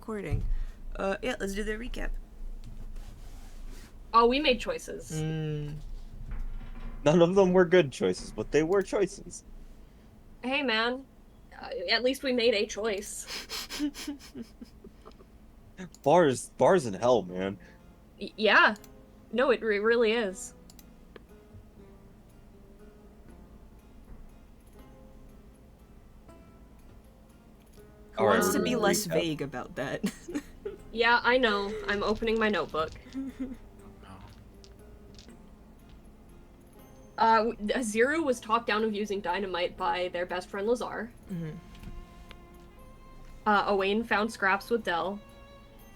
recording. Yeah, let's do the recap. Oh, we made choices. Mm. None of them were good choices, but they were choices. Hey, man. At least we made a choice. Bars in hell, man. Yeah. No, it really is. Who All right, wants we're to be doing less recap. vague about that? Yeah, I know. I'm opening my notebook. Zero was talked down of using dynamite by their best friend Lazar. Mm-hmm. Owain found scraps with Dell.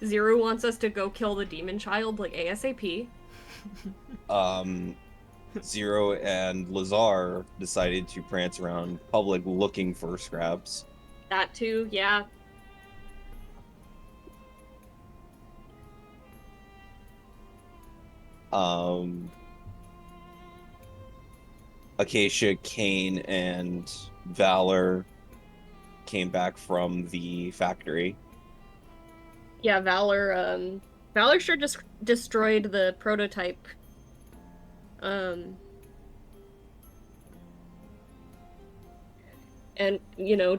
Zero wants us to go kill the demon child, like, ASAP. Zero and Lazar decided to prance around public looking for scraps. That too, yeah. Acacia, Kane, and Valor came back from the factory. Yeah, Valor sure just destroyed the prototype. And,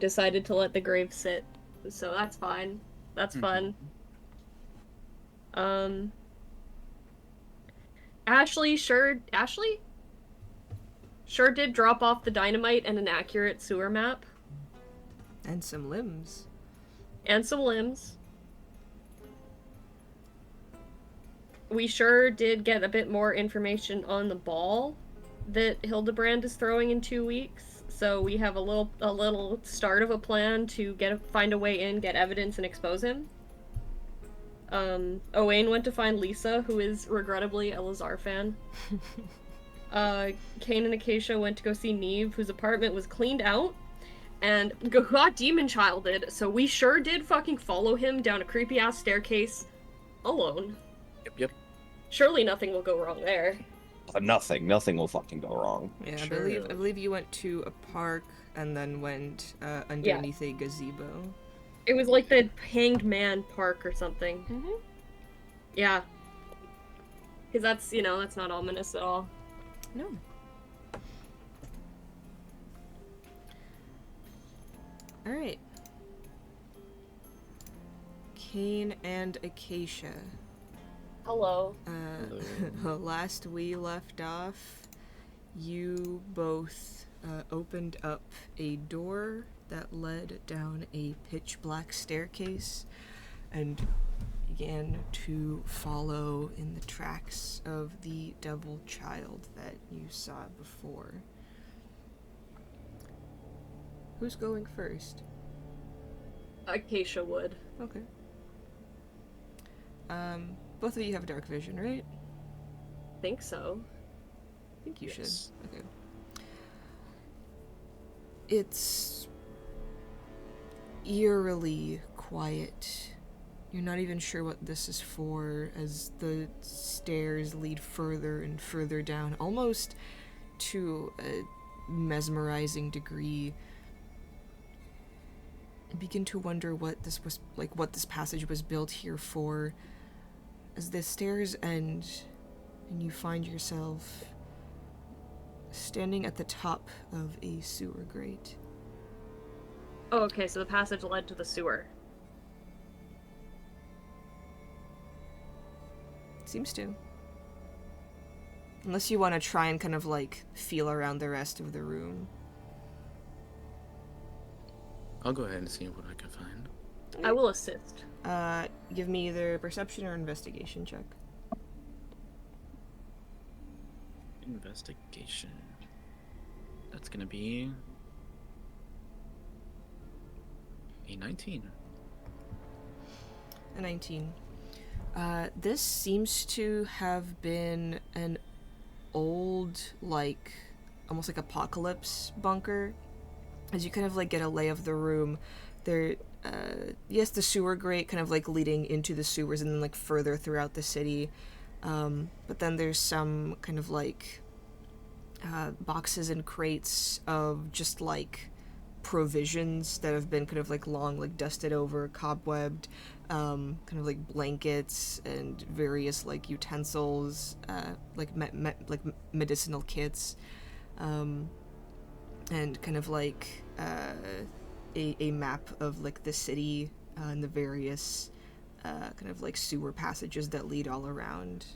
decided to let the grave sit. So that's fine. That's fun. Ashley sure did drop off the dynamite and an accurate sewer map. And some limbs. And some limbs. We sure did get a bit more information on the ball that Hildebrand is throwing in 2 weeks. So we have a little start of a plan to find a way in, get evidence, and expose him. Owain went to find Lisa, who is regrettably a Lazar fan. Kane and Acacia went to go see Neve, whose apartment was cleaned out and got demon childed. So we sure did fucking follow him down a creepy ass staircase alone. Yep. Surely nothing will go wrong there. Nothing will fucking go wrong. Yeah, Sure. I believe you went to a park and then went underneath a gazebo. It was like the Hanged Man Park or something. Mm-hmm. Yeah. Because that's not ominous at all. No. Alright. Kane and Acacia. Hello. Last we left off, you both opened up a door that led down a pitch black staircase and began to follow in the tracks of the devil child that you saw before. Who's going first? Acacia would. Okay. Both of you have dark vision, right? Think so. I think you Yes. should. Okay. It's eerily quiet. You're not even sure what this is for as the stairs lead further and further down, almost to a mesmerizing degree. You begin to wonder what this was like, what this passage was built here for. As the stairs end and you find yourself standing at the top of a sewer grate. Oh, okay, so the passage led to the sewer. Seems to. Unless you want to try and kind of like feel around the rest of the room. I'll go ahead and see what I can find. I will assist. Give me either perception or investigation check. Investigation. That's gonna be a 19. A 19. This seems to have been an old, like, almost like apocalypse bunker. As you kind of like get a lay of the room, there, yes, the sewer grate kind of like leading into the sewers and then like further throughout the city. But then there's some kind of like boxes and crates of just like provisions that have been kind of like long, like dusted over, cobwebbed, kind of like blankets and various like utensils, like like medicinal kits, and kind of like a map of like the city and the various kind of like sewer passages that lead all around.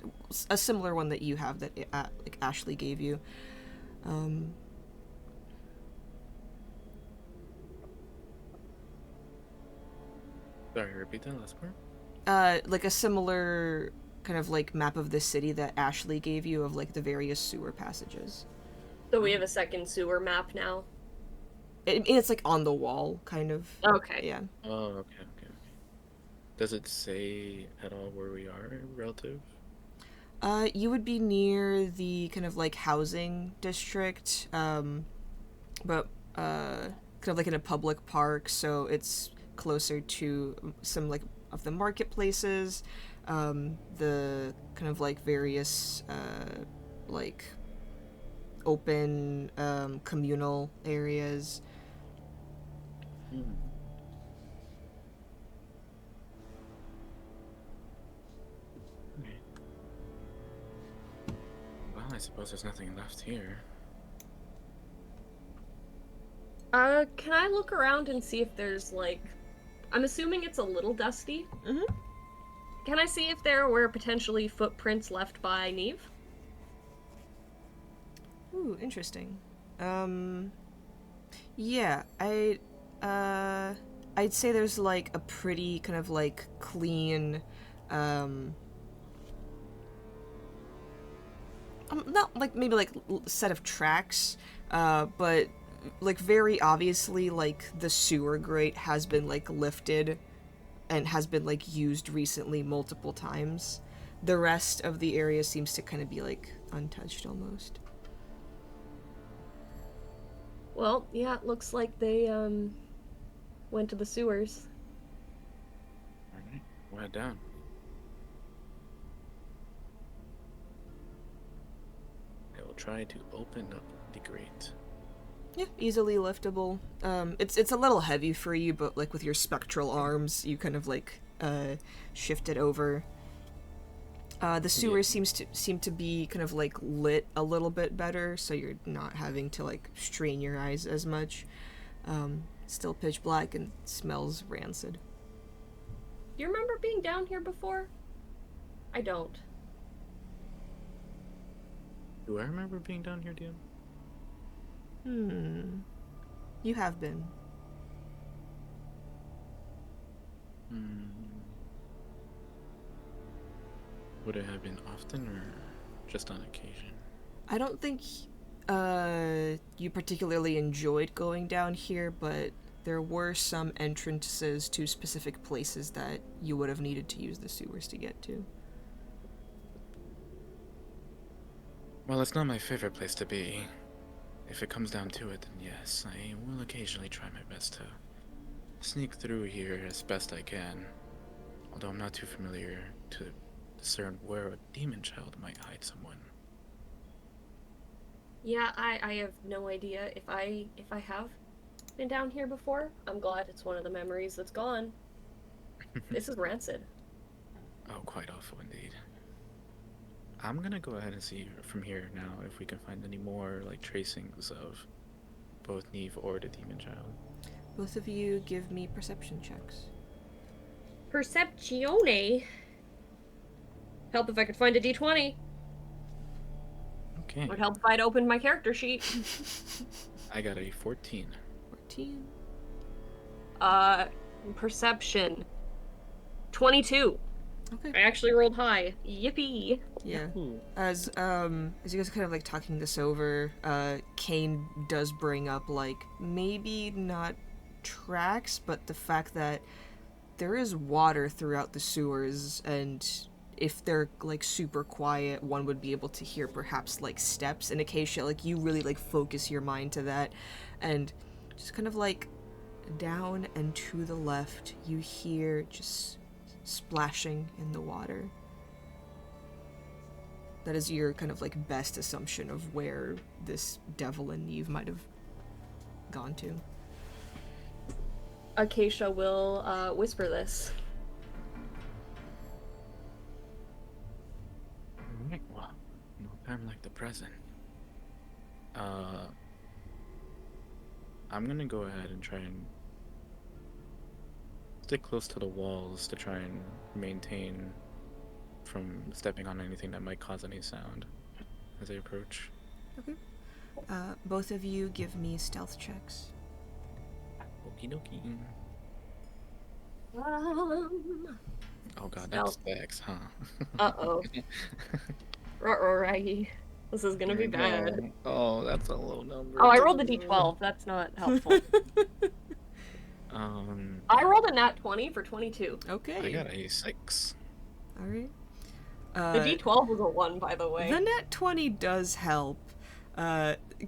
A similar one that you have that like Ashley gave you. Sorry, repeat that last part. Like a similar kind of like map of the city that Ashley gave you of like the various sewer passages. So we have a second sewer map now. It's like on the wall, kind of. Okay. Yeah. Oh, okay. Does it say at all where we are relative? You would be near the kind of like housing district, but kind of like in a public park, so it's closer to some like of the marketplaces, the kind of like various like open communal areas. Okay. Well, I suppose there's nothing left here. Can I look around and see if there's like, I'm assuming it's a little dusty. Mhm. Can I see if there were potentially footprints left by Neve? Ooh, interesting. Yeah, I'd say there's like a pretty kind of like clean, not like maybe like set of tracks, but like very obviously like the sewer grate has been like lifted and has been like used recently multiple times. The rest of the area seems to kind of be like untouched almost. Well, yeah, it looks like they went to the sewers. Alright, we'll head down. I will try to open up the grate. Yeah, easily liftable. It's a little heavy for you, but like with your spectral arms, you kind of like shift it over. The sewer seem to be kind of like lit a little bit better, so you're not having to like strain your eyes as much. Still pitch black and smells rancid. Do you remember being down here before? I don't. Do I remember being down here, DM? You have been. Would it have been often or just on occasion? I don't think you particularly enjoyed going down here, but there were some entrances to specific places that you would have needed to use the sewers to get to. Well, it's not my favorite place to be. If it comes down to it, then yes, I will occasionally try my best to sneak through here as best I can. Although I'm not too familiar to discern where a demon child might hide someone. Yeah, I have no idea if I have been down here before. I'm glad it's one of the memories that's gone. This is rancid. Oh, quite awful indeed. I'm gonna go ahead and see from here now if we can find any more like tracings of both Neve or the demon child. Both of you give me perception checks. Perceptione. Help if I could find a d20. Okay. Would help if I'd opened my character sheet. I got a 14. 14. Perception. 22. Okay. I actually rolled high. Yippee. Yeah. As you guys are kind of like talking this over, Kane does bring up like maybe not tracks, but the fact that there is water throughout the sewers, and if they're like super quiet, one would be able to hear perhaps like steps. And occasionally, like you really like focus your mind to that, and just kind of like down and to the left, you hear just splashing in the water. That is your kind of like best assumption of where this devil and Neve might have gone to. Acacia will whisper this. Alright, well, no time like the present. I'm gonna go ahead and try and stick close to the walls to try and maintain from stepping on anything that might cause any sound as I approach. Okay. Both of you give me stealth checks. Okie dokie. Oh god, that's Stealth. Dex, huh? Uh-oh. Ruh-roh, Raggy. This is gonna be bad. Oh, that's a low number. Oh, I rolled a d12. That's not helpful. I rolled a nat 20 for 22. Okay. I got a 6. All right. The d12 was a 1, by the way. The nat 20 does help.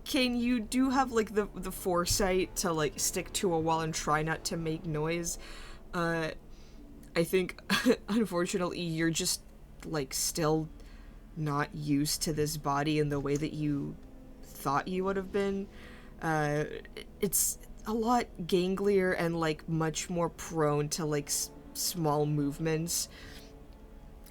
Kane, you do have, like, the foresight to, like, stick to a wall and try not to make noise. I think, unfortunately, you're just, like, still not used to this body in the way that you thought you would have been. It's a lot ganglier and, like, much more prone to, like, small movements.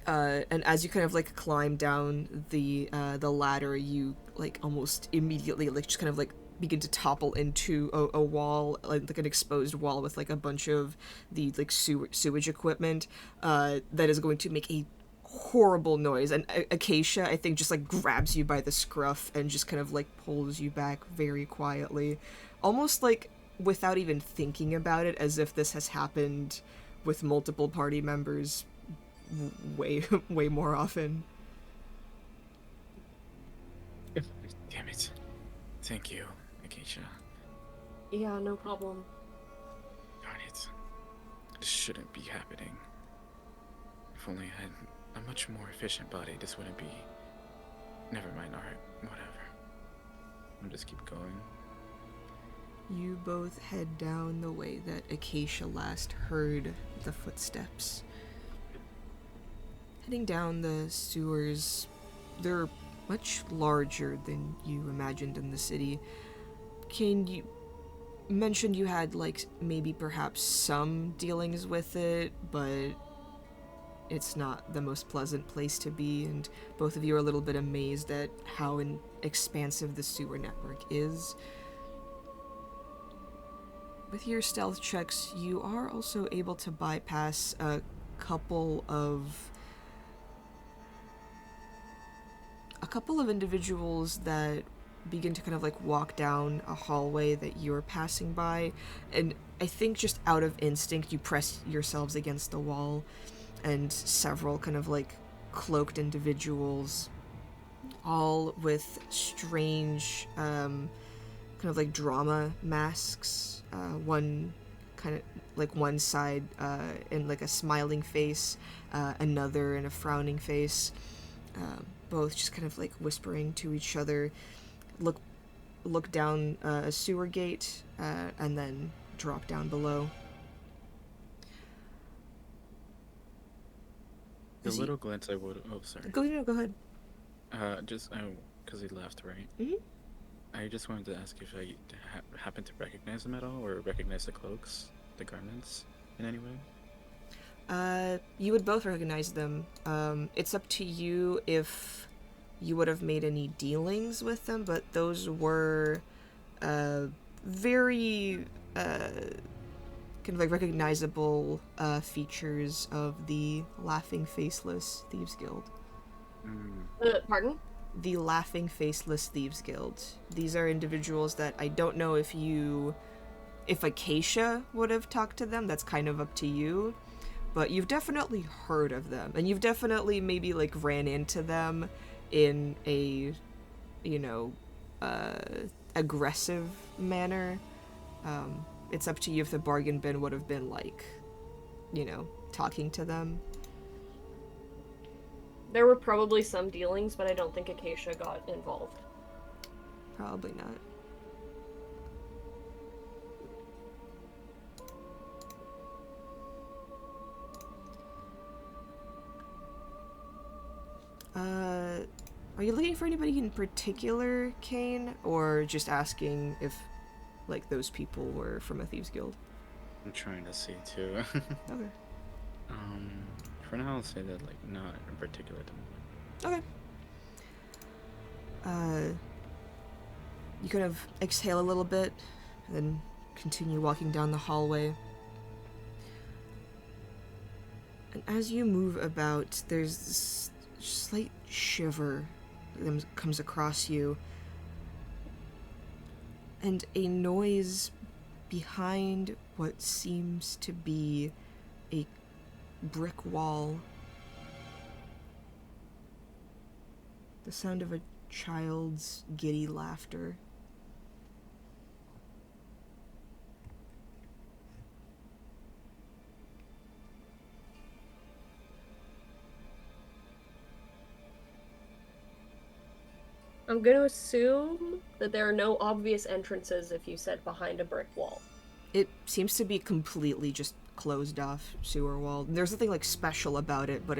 And as you kind of, like, climb down the ladder, you, like, almost immediately, like, just kind of, like, begin to topple into a wall, like an exposed wall with, like, a bunch of the, like, sewage equipment, that is going to make a horrible noise. And Acacia, I think, just, like, grabs you by the scruff and just kind of, like, pulls you back very quietly. Almost, like, without even thinking about it, as if this has happened with multiple party members way more often. Damn it. Thank you, Acacia. Yeah, no problem. Darn it. This shouldn't be happening. If only I had a much more efficient body, this wouldn't be... Never mind, alright, whatever. I'll just keep going. You both head down the way that Acacia last heard the footsteps. Heading down the sewers, they're much larger than you imagined in the city. Kane, you mentioned you had, like, maybe perhaps some dealings with it, but it's not the most pleasant place to be, and both of you are a little bit amazed at how expansive the sewer network is. With your stealth checks, you are also able to bypass a couple of individuals that begin to kind of, like, walk down a hallway that you're passing by, and I think just out of instinct you press yourselves against the wall, and several kind of, like, cloaked individuals, all with strange kind of, like, drama masks, one kind of, like, one side in, like, a smiling face, another in a frowning face, both just kind of, like, whispering to each other, look down a sewer gate, and then drop down below. The little glance I would... Oh, sorry. Go ahead. Just, because he left, right? Mm-hmm. I just wanted to ask if I happen to recognize them at all, or recognize the cloaks, the garments, in any way? You would both recognize them. It's up to you if you would have made any dealings with them, but those were very kind of, like, recognizable features of the Laughing Faceless Thieves Guild. Pardon? The Laughing Faceless Thieves Guild. These are individuals that I don't know if Acacia would have talked to them. That's kind of up to you. But you've definitely heard of them, and you've definitely maybe, like, ran into them in a, you know, aggressive manner. It's up to you if the bargain bin would have been, like, you know, talking to them. There were probably some dealings, but I don't think Acacia got involved. Probably not. Are you looking for anybody in particular, Kane, or just asking if, like, those people were from a Thieves Guild? I'm trying to see too. Okay. um, for now, I'll say that like not in particular at the moment. Okay. You kind of exhale a little bit, and then continue walking down the hallway. And as you move about, there's this slight shiver that comes across you, and a noise behind what seems to be a brick wall. The sound of a child's giddy laughter. I'm gonna assume that there are no obvious entrances if you said behind a brick wall. It seems to be completely just closed off sewer wall. There's nothing like special about it, but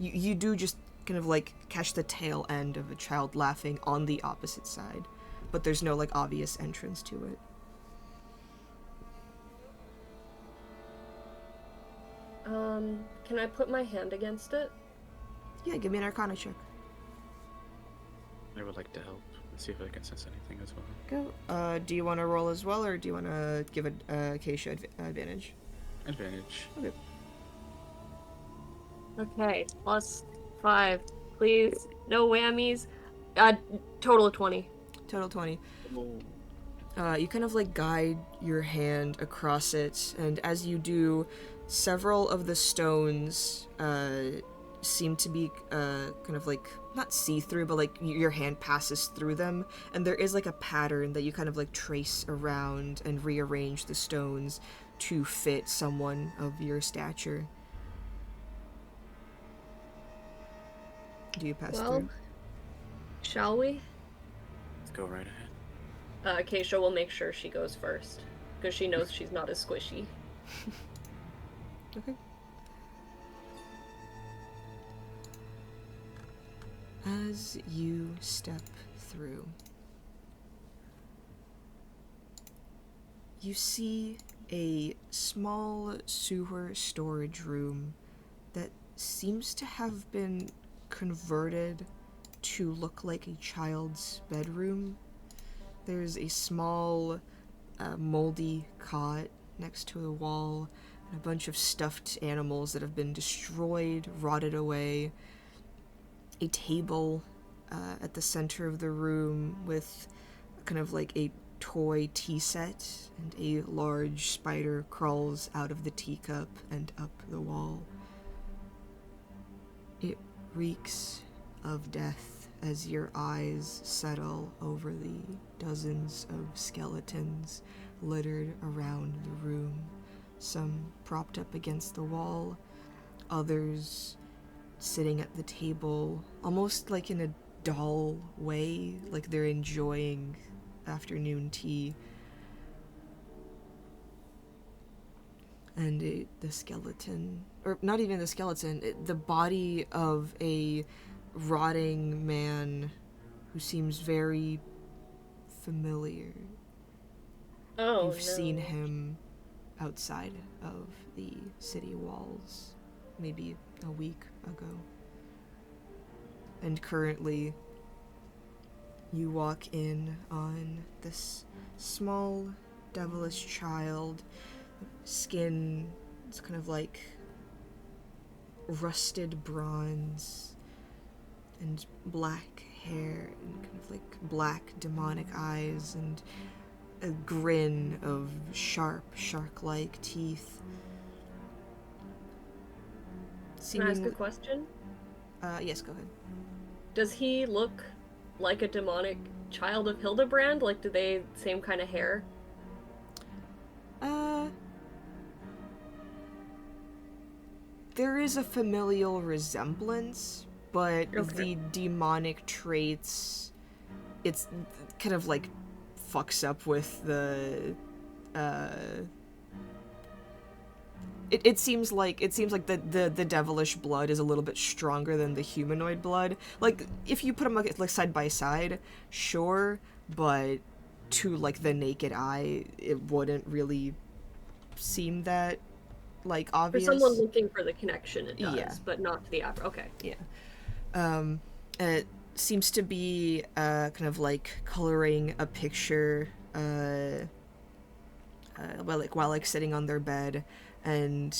you do just kind of like catch the tail end of a child laughing on the opposite side, but there's no like obvious entrance to it. Can I put my hand against it? Yeah, give me an Arcana check. I would like to help and see if I can sense anything as well. Go. Do you want to roll as well, or do you want to give Acacia advantage? Advantage. Okay. Okay, +5. Please. No whammies. Total of 20. Total 20. You kind of like guide your hand across it, and as you do, several of the stones seem to be kind of like not see-through, but like your hand passes through them, and there is like a pattern that you kind of like trace around and rearrange the stones to fit someone of your stature. Do you pass through? Shall we? Let's go right ahead. Acacia will make sure she goes first, because she knows she's not as squishy. Okay. As you step through, you see a small sewer storage room that seems to have been converted to look like a child's bedroom. There's a small, moldy cot next to the wall, and a bunch of stuffed animals that have been destroyed, rotted away. A table at the center of the room with kind of like a toy tea set, and a large spider crawls out of the teacup and up the wall. It reeks of death as your eyes settle over the dozens of skeletons littered around the room, some propped up against the wall, others sitting at the table, almost like in a dull way, like they're enjoying afternoon tea. And the skeleton, or not even the skeleton, the body of a rotting man who seems very familiar. Oh, You've no. seen him outside of the city walls maybe a week ago. And currently, you walk in on this small, devilish child. Skin is kind of like rusted bronze, and black hair, and kind of like black demonic eyes, and a grin of sharp, shark-like teeth. Can I ask a question? Yes, go ahead. Does he look like a demonic child of Hildebrand? Like, do they same kind of hair? There is a familial resemblance, but Okay. the demonic traits, it's kind of like fucks up with the, It seems like the devilish blood is a little bit stronger than the humanoid blood. Like, if you put them like side by side, sure, but to like the naked eye, it wouldn't really seem that like For obvious. someone looking for the connection, it does, Yeah. but not to the app. Okay. Yeah. It seems to be kind of like coloring a picture while like sitting on their bed, and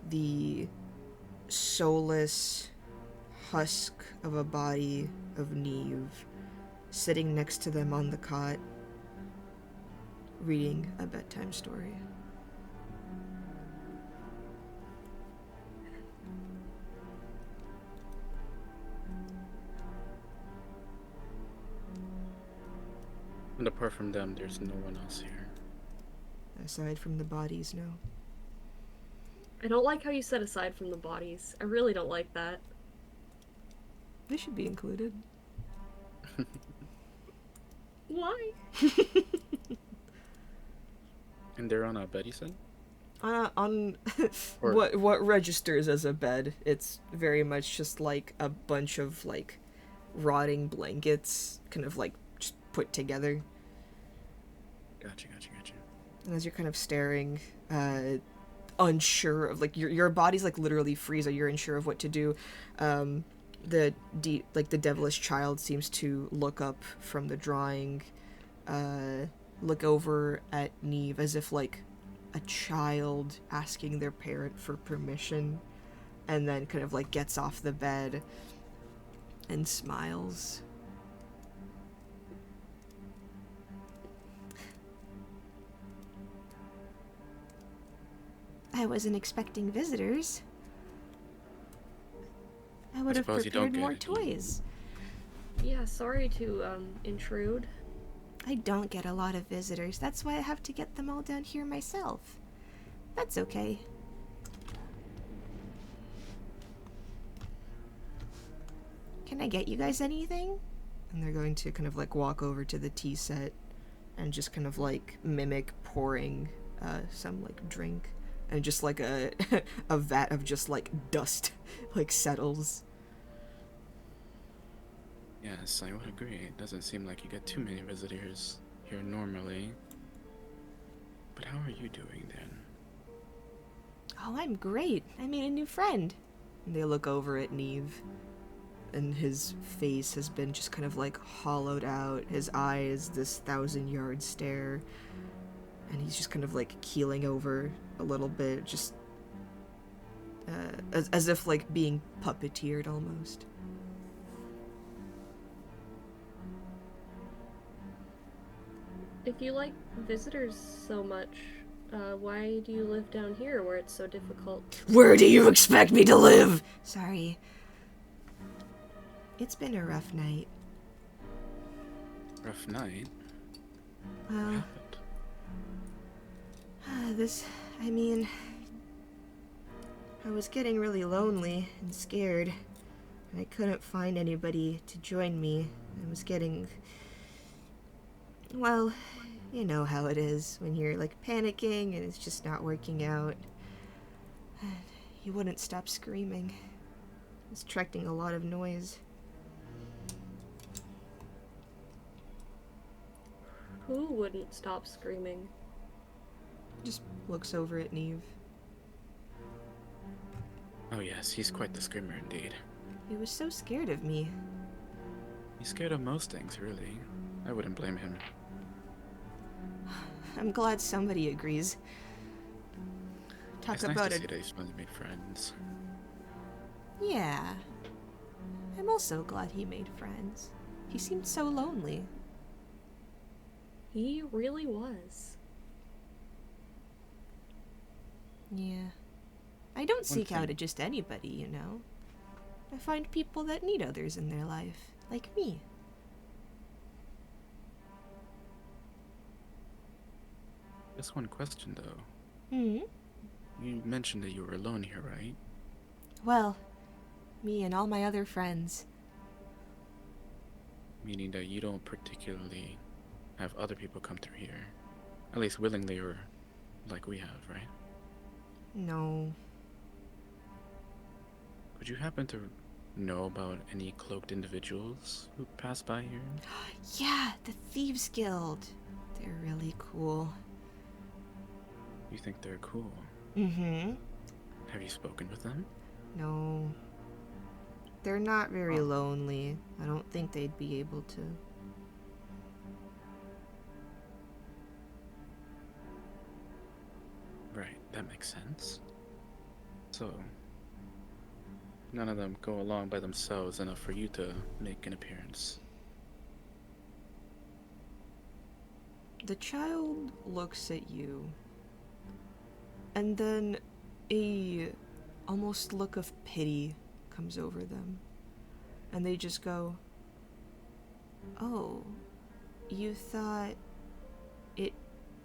the soulless husk of a body of Neve sitting next to them on the cot, reading a bedtime story. And apart from them, there's no one else here. Aside from the bodies, no. I don't like how you said aside from the bodies. I really don't like that. They should be included. Why? And they're on a bed, you said? On Or- what registers as a bed, it's very much just like a bunch of like rotting blankets kind of like just put together. Gotcha. And as you're kind of staring, unsure of like your body's like literally freeze, or you're unsure of what to do, the devilish child seems to look up from the drawing, look over at Neve as if like a child asking their parent for permission, and then kind of like gets off the bed and smiles. I wasn't expecting visitors. I would have suppose you don't prepared more get it. toys. Yeah, sorry to intrude. I don't get a lot of visitors. That's why I have to get them all down here myself. That's okay. Can I get you guys anything? And they're going to kind of like walk over to the tea set and just kind of like mimic pouring some like drink, and just like a a vat of just like dust like settles. Yes, I would agree. It doesn't seem like you get too many visitors here normally. But how are you doing then? Oh, I'm great. I made a new friend. And they look over at Neve, and his face has been just kind of like hollowed out. His eyes, this 1,000-yard stare. And he's just kind of like keeling over a little bit, just as if like being puppeteered almost. If you like visitors so much, why do you live down here where it's so difficult? Where do you expect me to live? Sorry. It's been a rough night. Rough night? What Well, happened? I was getting really lonely and scared, and I couldn't find anybody to join me. I was getting... Well, you know how it is when you're, like, panicking and it's just not working out. He wouldn't stop screaming. It was attracting a lot of noise. Who wouldn't stop screaming? Just looks over at Neve. Oh yes, he's quite the screamer indeed. He was so scared of me. He's scared of most things, really. I wouldn't blame him. I'm glad somebody agrees. Talk It's nice about to it. see that he's finally made friends. Yeah. I'm also glad he made friends. He seemed so lonely. He really was. Yeah. I don't seek out thing- just anybody, you know. I find people that need others in their life, like me. Just one question though. Hmm? You mentioned that you were alone here, right? Well, me and all my other friends. Meaning that you don't particularly have other people come through here. At least willingly or like we have, right? No. Would you happen to know about any cloaked individuals who pass by here? Yeah, the Thieves Guild. They're really cool. You think they're cool? Mm-hmm. Have you spoken with them? No. They're not very lonely. I don't think they'd be able to. Right, that makes sense. So, none of them go along by themselves enough for you to make an appearance. The child looks at you, and then a almost look of pity comes over them, and they just go, "Oh, you thought it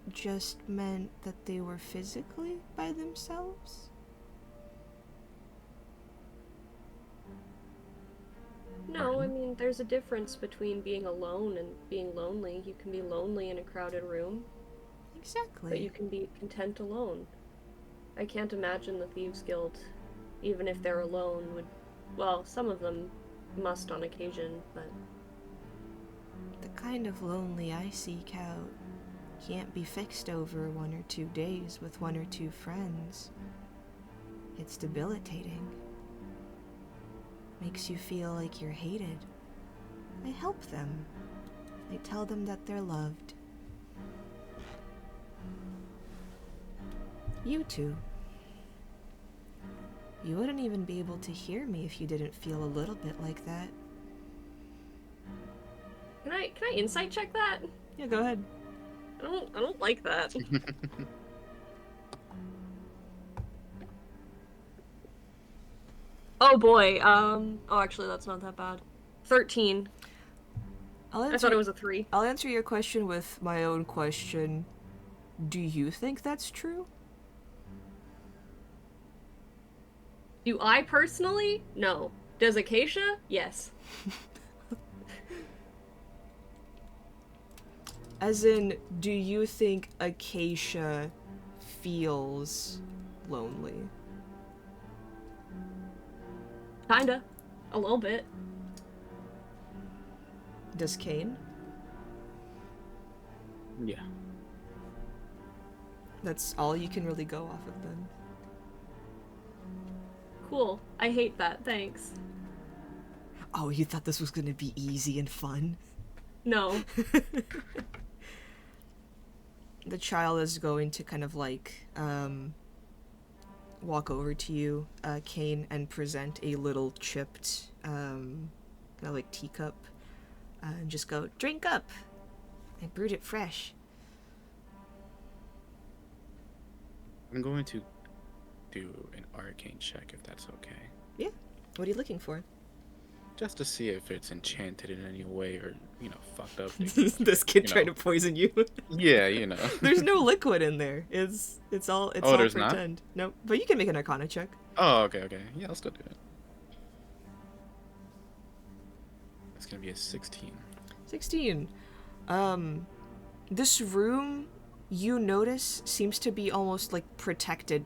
just meant that they were physically by themselves?" No, I mean, there's a difference between being alone and being lonely. You can be lonely in a crowded room, Exactly. but you can be content alone. I can't imagine the Thieves Guild, even if they're alone, would. Well, some of them must on occasion, but. The kind of lonely I seek out can't be fixed over 1 or 2 days with 1 or 2 friends. It's debilitating. Makes you feel like you're hated. I help them. I tell them that they're loved. You two. You wouldn't even be able to hear me if you didn't feel a little bit like that. Can I insight check that? Yeah, go ahead. I don't like that. Oh boy, oh actually that's not that bad. 13. I thought it was a 3. I'll answer your question with my own question. Do you think that's true? Do I personally? No. Does Acacia? Yes. As in, do you think Acacia feels lonely? Kinda. A little bit. Does Kane? Yeah. That's all you can really go off of then. Cool. I hate that, thanks. Oh, you thought this was gonna be easy and fun? No. The child is going to kind of like, walk over to you, Kane, and present a little chipped, kind of like teacup, and just go, "Drink up! I brewed it fresh." I'm going to do an arcane check if that's okay. Yeah. What are you looking for? Just to see if it's enchanted in any way or, fucked up. This kid you trying know. to poison you. Yeah, There's no liquid in there. It's all Oh, all there's not? pretend. No, but you can make an Arcana check. Oh, okay. Yeah, I'll still do it. It's gonna be a 16. 16. This room, you notice, seems to be almost like protected.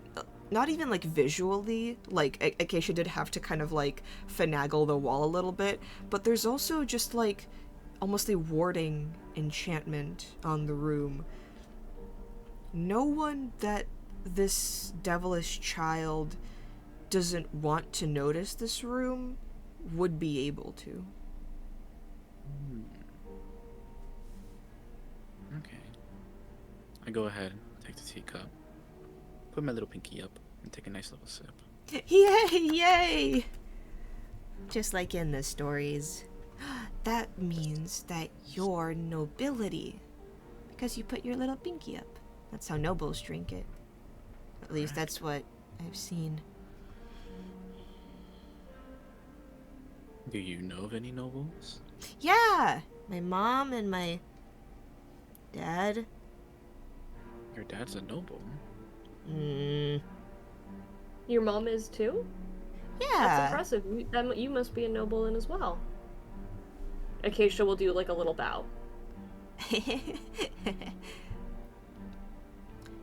Not even like visually, like Acacia did have to kind of like finagle the wall a little bit, but there's also just like almost a warding enchantment on the room. No one that this devilish child doesn't want to notice this room would be able to. Okay. I go ahead, take the teacup, put my little pinky up, and take a nice little sip. Yay! Just like in the stories. That means that you're nobility. Because you put your little pinky up. That's how nobles drink it. At least that's what I've seen. Do you know of any nobles? Yeah! My mom and my dad. Your dad's a noble. Your mom is too? Yeah. That's impressive. You must be a nobleman as well. Acacia will do like a little bow.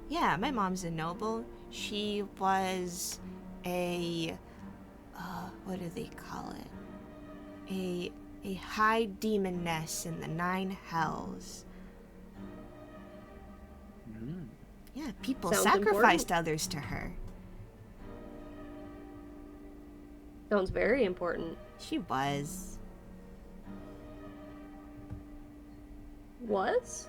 Yeah, my mom's a noble. She was a, what do they call it? A high demoness in the 9 hells. Yeah, people Sounds sacrificed important. others to her. Sounds very important. She was. Was?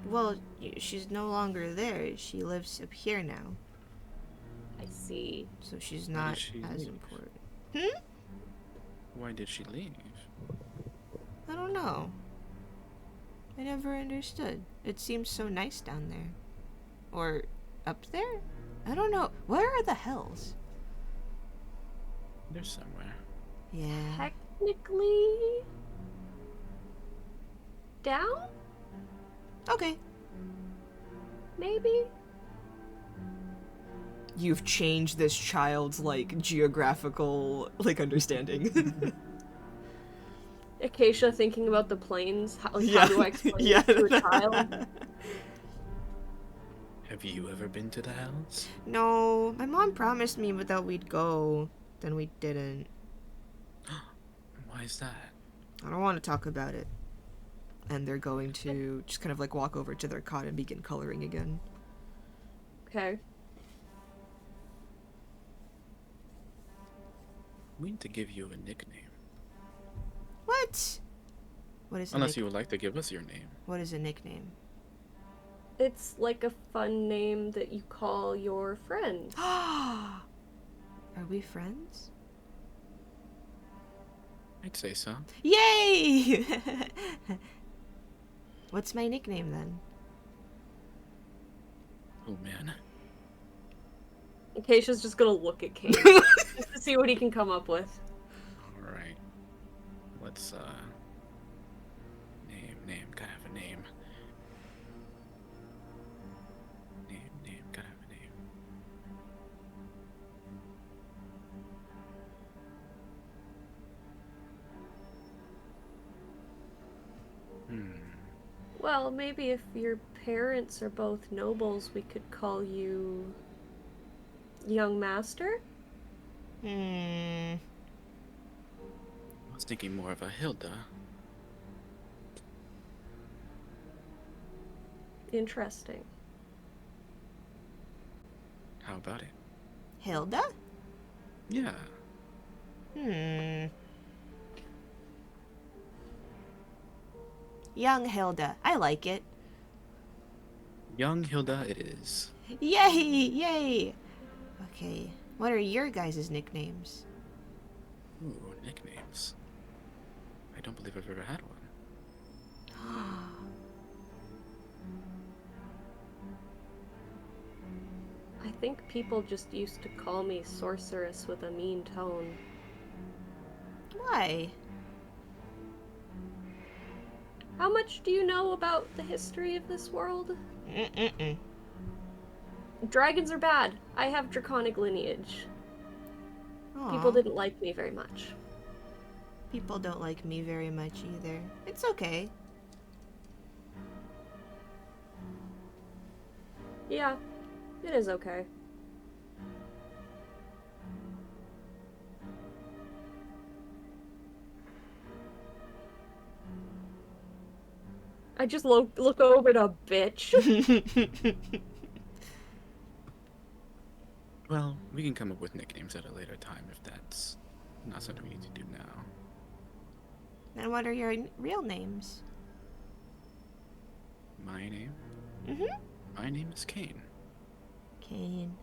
Well, she's no longer there. She lives up here now. I see. So she's Why not did she as leave? important. Hmm? Why did she leave? I don't know. I never understood. It seems so nice down there. Or up there? I don't know. Where are the hells? They're somewhere. Yeah. Technically... down? Okay. Maybe? You've changed this child's, like, geographical, like, understanding. Acacia thinking about the planes. How do I explain yeah. this to a child? Have you ever been to the Hells? No, my mom promised me that we'd go. Then we didn't. Why is that? I don't want to talk about it. And they're going to just kind of, like, walk over to their cot and begin coloring again. Okay. We need to give you a nickname. What? What is Unless you would like to give us your name. What is a nickname? It's like a fun name that you call your friend. Are we friends? I'd say so. Yay! What's my nickname then? Oh man. Acacia's just gonna look at Kane just to see what he can come up with. Alright. Let's name, gotta have a name. Name, gotta have a name. Well, maybe if your parents are both nobles, we could call you Young Master? I was thinking more of a Hilda. Interesting. How about it? Hilda? Yeah. Young Hilda. I like it. Young Hilda it is. Yay! Yay! Okay. What are your guys' nicknames? Ooh, nicknames. I don't believe I've ever had one. I think people just used to call me sorceress with a mean tone. Why? How much do you know about the history of this world? Mm-mm-mm. Dragons are bad. I have draconic lineage. People Aw. didn't like me very much. People don't like me very much either. It's okay. Yeah, it is okay. I just look over to bitch. Well, we can come up with nicknames at a later time if that's not something we need to do now. Then what are your real names? My name? Mm-hmm. My name is Kane. Kane.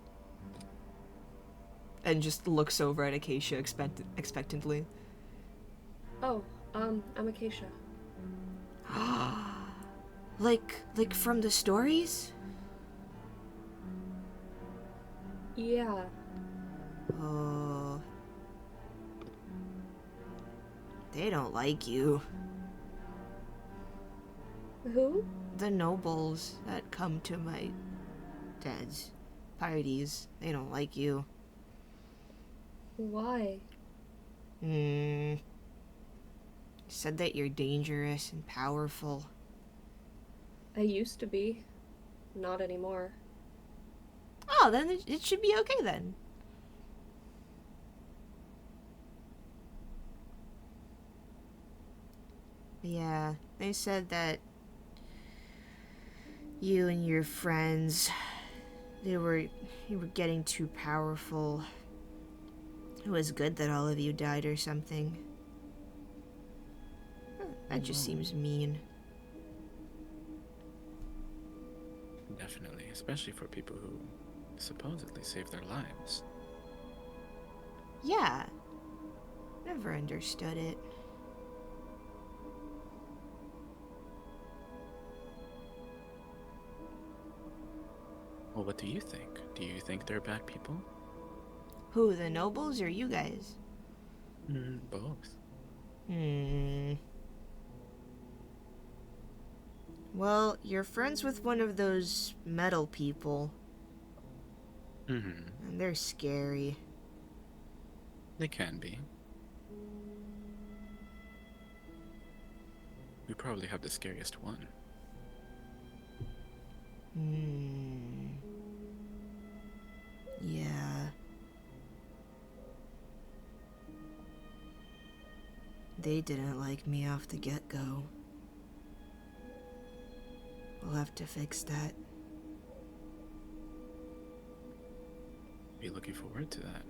And just looks over at Acacia expectantly. Oh, I'm Acacia. Like from the stories? Yeah. Oh. They don't like you. Who? The nobles that come to my dad's parties, they don't like you. Why? Said that you're dangerous and powerful. I used to be. Not anymore. Oh, then it should be okay then. Yeah, they said that You and your friends, you were getting too powerful. It was good that all of you died or something. That just seems mean. Definitely, especially for people who supposedly saved their lives. Yeah. Never understood it. Well, what do you think? Do you think they're bad people? Who, the nobles or you guys? Both. Well, you're friends with one of those metal people, and they're scary. They can be. We probably have the scariest one. Yeah. They didn't like me off the get-go. We'll have to fix that. Be looking forward to that.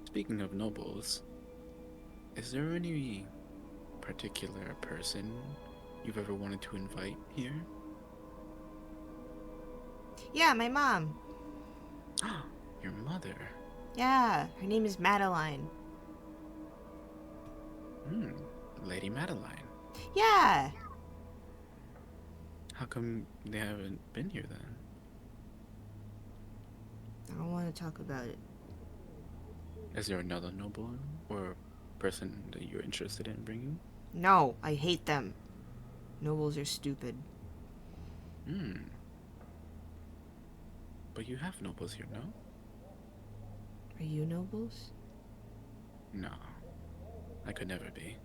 Speaking of nobles, is there any particular person you've ever wanted to invite here? Yeah, my mom. Your mother. Yeah, her name is Madeline. Lady Madeline. Yeah. How come they haven't been here then? I don't want to talk about it. Is there another noble or person that you're interested in bringing? No, I hate them. Nobles are stupid. But you have nobles here, no? Are you nobles? No. I could never be.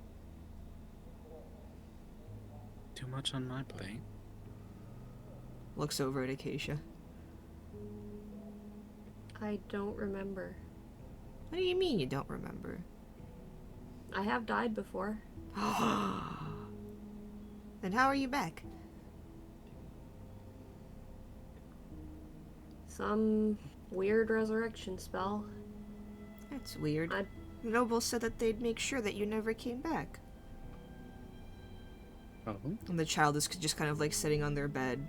Too much on my plate. Looks over at Acacia. I don't remember. What do you mean you don't remember? I have died before. Then how are you back? Some weird resurrection spell. That's weird. I- The nobles said that they'd make sure that you never came back. Oh? And the child is just kind of like sitting on their bed,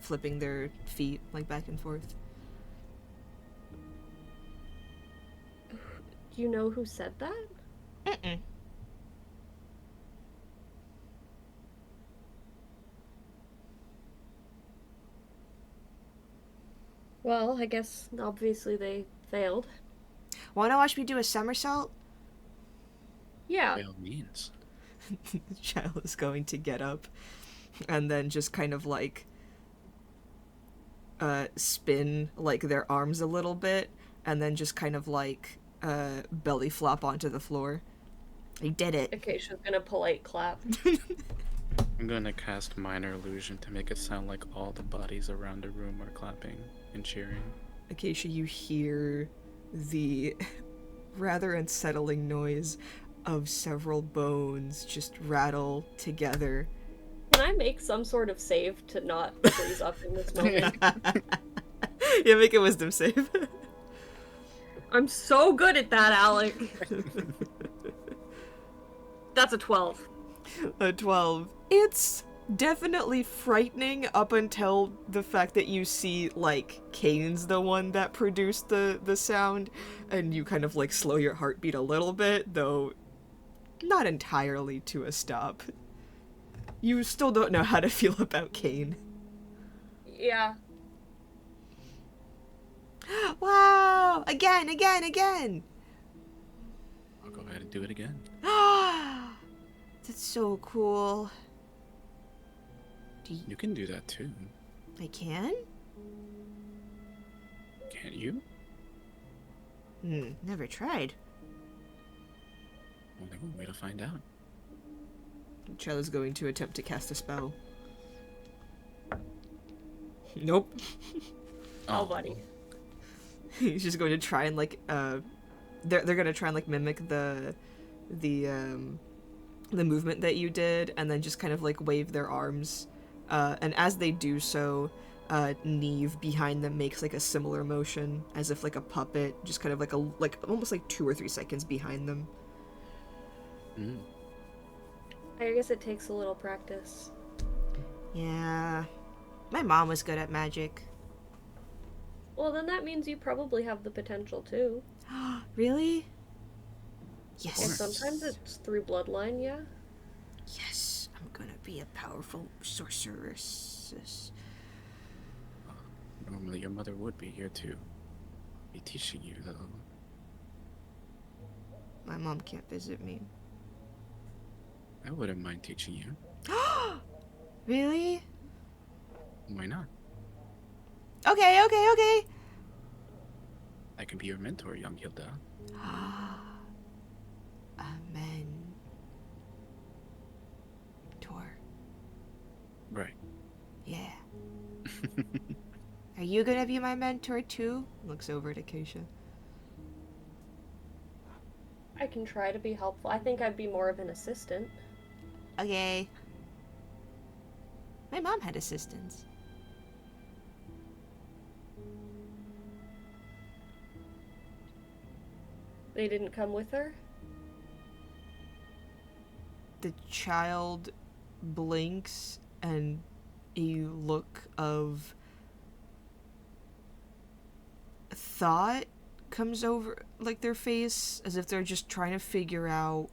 flipping their feet like back and forth. Do you know who said that? Mm-mm. Well, I guess obviously they failed. Wanna watch me do a somersault? Yeah. By all means. The child is going to get up and then just kind of like spin like their arms a little bit and then just kind of like belly flop onto the floor. I did it. Acacia's gonna polite clap. I'm gonna cast Minor Illusion to make it sound like all the bodies around the room are clapping and cheering. Acacia, you hear the rather unsettling noise of several bones just rattle together. Can I make some sort of save to not freeze up in this moment? Yeah, make a wisdom save. I'm so good at that, Alec. That's a 12. A 12. It's definitely frightening up until the fact that you see, like, Kane's the one that produced the sound, and you kind of, like, slow your heartbeat a little bit, though not entirely to a stop. You still don't know how to feel about Kane. Yeah. Wow! Again, again, again! I'll go ahead and do it again. That's so cool. You can do that too. I can? Can't you? Never tried. Only one way to find out. Chella's going to attempt to cast a spell. Nope. Oh, buddy. He's just going to try and like they're gonna try and like mimic the the movement that you did, and then just kind of like wave their arms. And as they do so, Neve behind them makes like a similar motion, as if like a puppet, just kind of like almost like 2 or 3 seconds behind them. Mm. I guess it takes a little practice. Yeah, my mom was good at magic. Well, then that means you probably have the potential too. Really? Yes. And sometimes it's through bloodline, yeah? Yes, I'm gonna be a powerful sorceress. Normally your mother would be here to be teaching you, though. My mom can't visit me. I wouldn't mind teaching you. Really? Why not? Okay, okay, okay. I can be your mentor, young Hilda. Amen. Tor. Right. Yeah. Are you gonna be my mentor too? Looks over at Acacia. I can try to be helpful. I think I'd be more of an assistant. Okay. My mom had assistants. They didn't come with her? The child blinks and a look of thought comes over like their face, as if they're just trying to figure out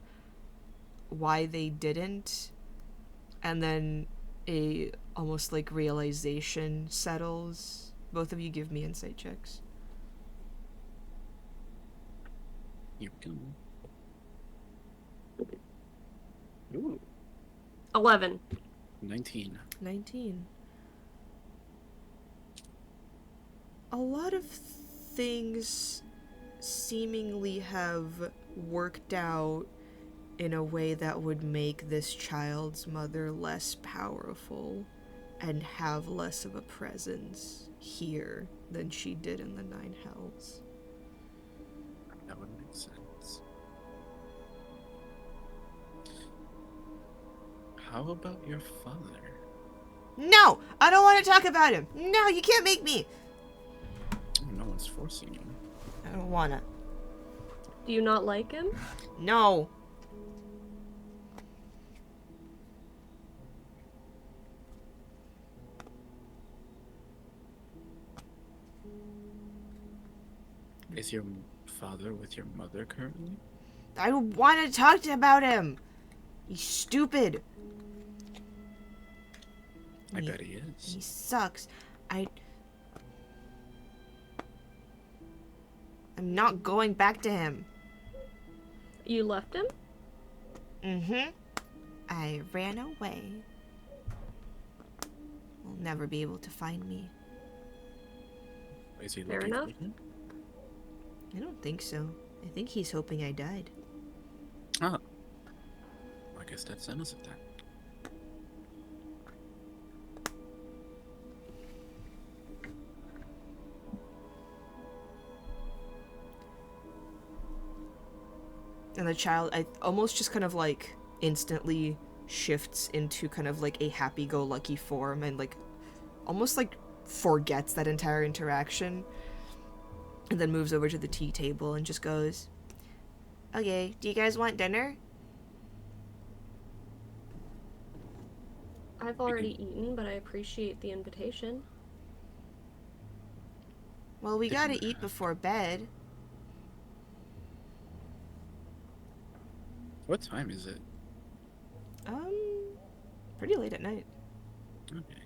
why they didn't, and then a almost like realization settles. Both of you give me insight checks. You go. Ooh, 11. 19. 19. A lot of things seemingly have worked out in a way that would make this child's mother less powerful and have less of a presence here than she did in the Nine Hells. That would make sense. How about your father? No! I don't want to talk about him! No, you can't make me! Oh, no one's forcing you. I don't wanna. Do you not like him? No! Is your father with your mother currently? I don't want to talk about him! He's stupid! I bet he is. He sucks. I'm not going back to him. You left him? Mm-hmm. I ran away. He'll never be able to find me. Is he Fair looking enough. for you? I don't think so. I think he's hoping I died. Oh. I guess that settles it then. And the child, I almost just kind of like instantly shifts into kind of like a happy-go-lucky form and like almost like forgets that entire interaction, and then moves over to the tea table and just goes, "Okay, do you guys want dinner?" I've already eaten, but I appreciate the invitation. Well, we gotta eat before bed. What time is it? Pretty late at night. Okay.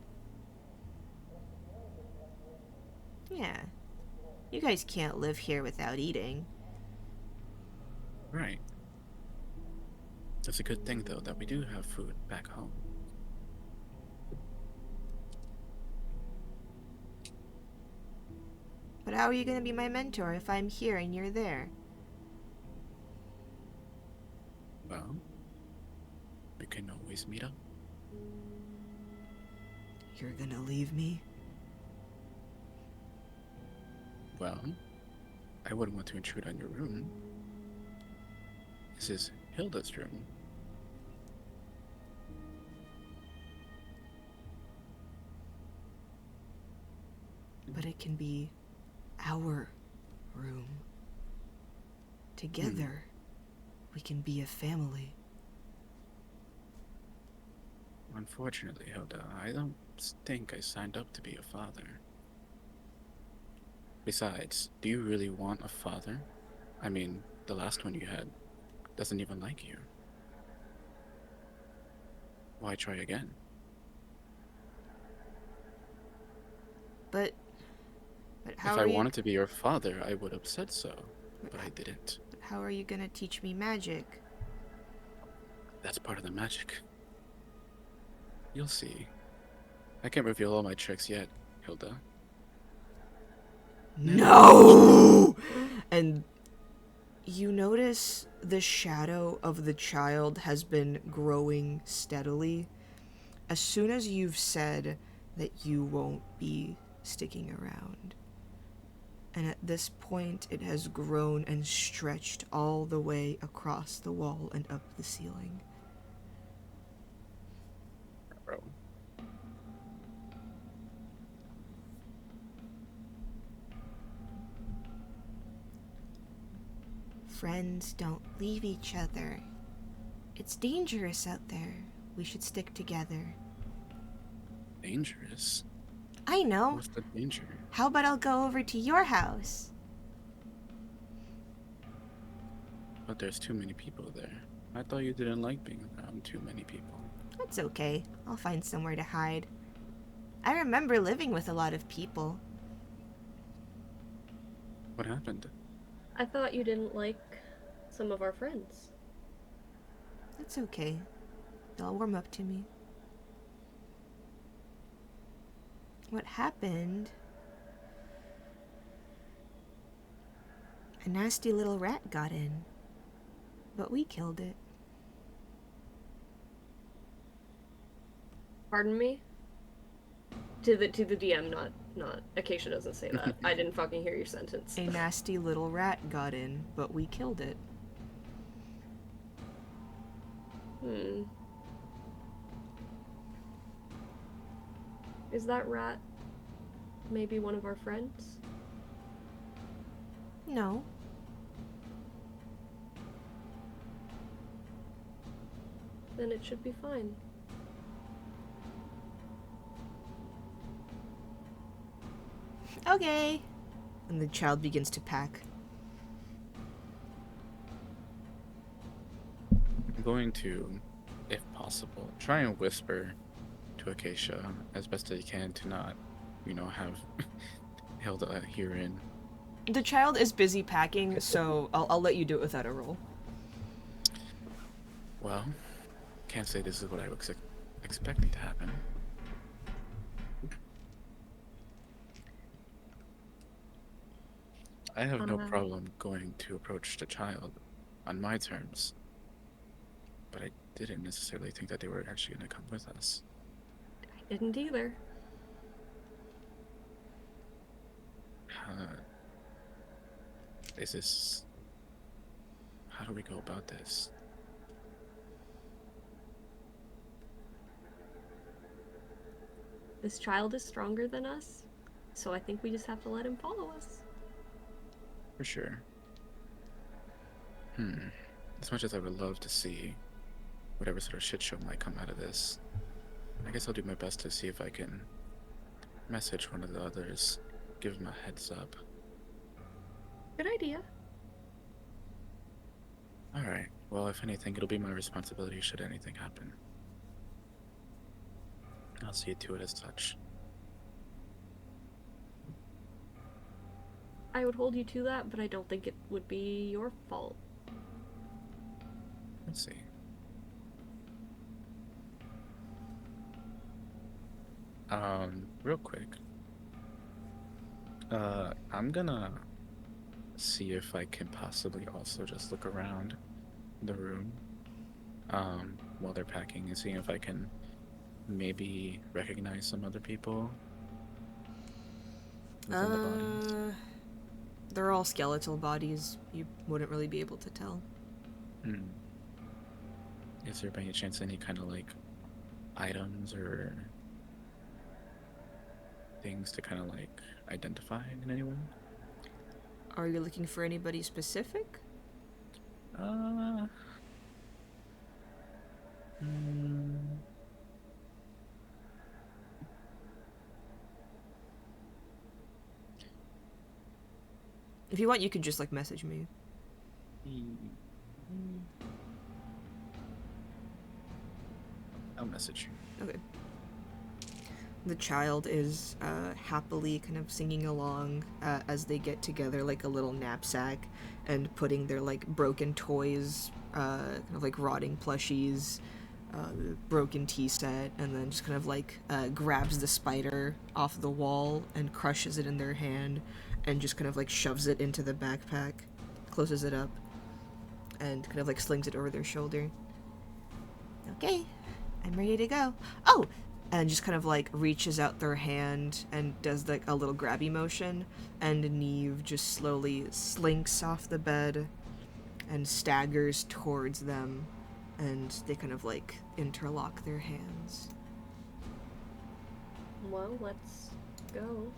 Yeah. You guys can't live here without eating. Right. It's a good thing, though, that we do have food back home. But how are you gonna be my mentor if I'm here and you're there? Well, we can always meet up. You're gonna leave me? Well, I wouldn't want to intrude on your room. This is Hilda's room. it can be our room. Together, we can be a family. Unfortunately, Hilda, I don't think I signed up to be a father. Besides, do you really want a father? I mean, the last one you had doesn't even like you. Why try again? But how If are I you... wanted to be your father, I would have said so, but I didn't. But how are you gonna teach me magic? That's part of the magic. You'll see. I can't reveal all my tricks yet, Hilda. No! And you notice the shadow of the child has been growing steadily. As soon as you've said that you won't be sticking around. And at this point, it has grown and stretched all the way across the wall and up the ceiling. Bro. Friends don't leave each other. It's dangerous out there. We should stick together. Dangerous? I know. What's the danger? How about I'll go over to your house? But there's too many people there. I thought you didn't like being around too many people. That's okay. I'll find somewhere to hide. I remember living with a lot of people. What happened? I thought you didn't like some of our friends. That's okay. They'll warm up to me. What happened? A nasty little rat got in, but we killed it. Pardon me? To the DM, not Acacia doesn't say that. I didn't fucking hear your sentence. A nasty little rat got in, but we killed it. Is that rat maybe one of our friends? No. Then it should be fine. Okay. And the child begins to pack. I'm going to, if possible, try and whisper to Acacia as best I can to not, have Hilda hear in. The child is busy packing, so I'll let you do it without a roll. Well, can't say this is what I was expecting to happen. I have no problem going to approach the child on my terms, but I didn't necessarily think that they were actually going to come with us. I didn't either. How do we go about this? This child is stronger than us, so I think we just have to let him follow us. For sure. As much as I would love to see whatever sort of shit show might come out of this, I guess I'll do my best to see if I can message one of the others, give him a heads up. Good idea. Alright, well, if anything, it'll be my responsibility should anything happen. I'll see to it as such. I would hold you to that, but I don't think it would be your fault. Let's see. Real quick. I'm gonna see if I can possibly also just look around the room, while they're packing and seeing if I can maybe recognize some other people within the bodies. They're all skeletal bodies. You wouldn't really be able to tell. Is there by any chance any kind of like items or things to kind of like identify in any way. Are you looking for anybody specific? Uh, mm, If you want, you could just like message me. I'll message you. Okay. The child is happily kind of singing along as they get together like a little knapsack and putting their like broken toys, kind of like rotting plushies, broken tea set, and then just kind of like grabs the spider off the wall and crushes it in their hand and just kind of like shoves it into the backpack, closes it up, and kind of like slings it over their shoulder. Okay, I'm ready to go. Oh! And just kind of like reaches out their hand and does like a little grabby motion, and Neve just slowly slinks off the bed and staggers towards them, and they kind of like interlock their hands. Well, let's go.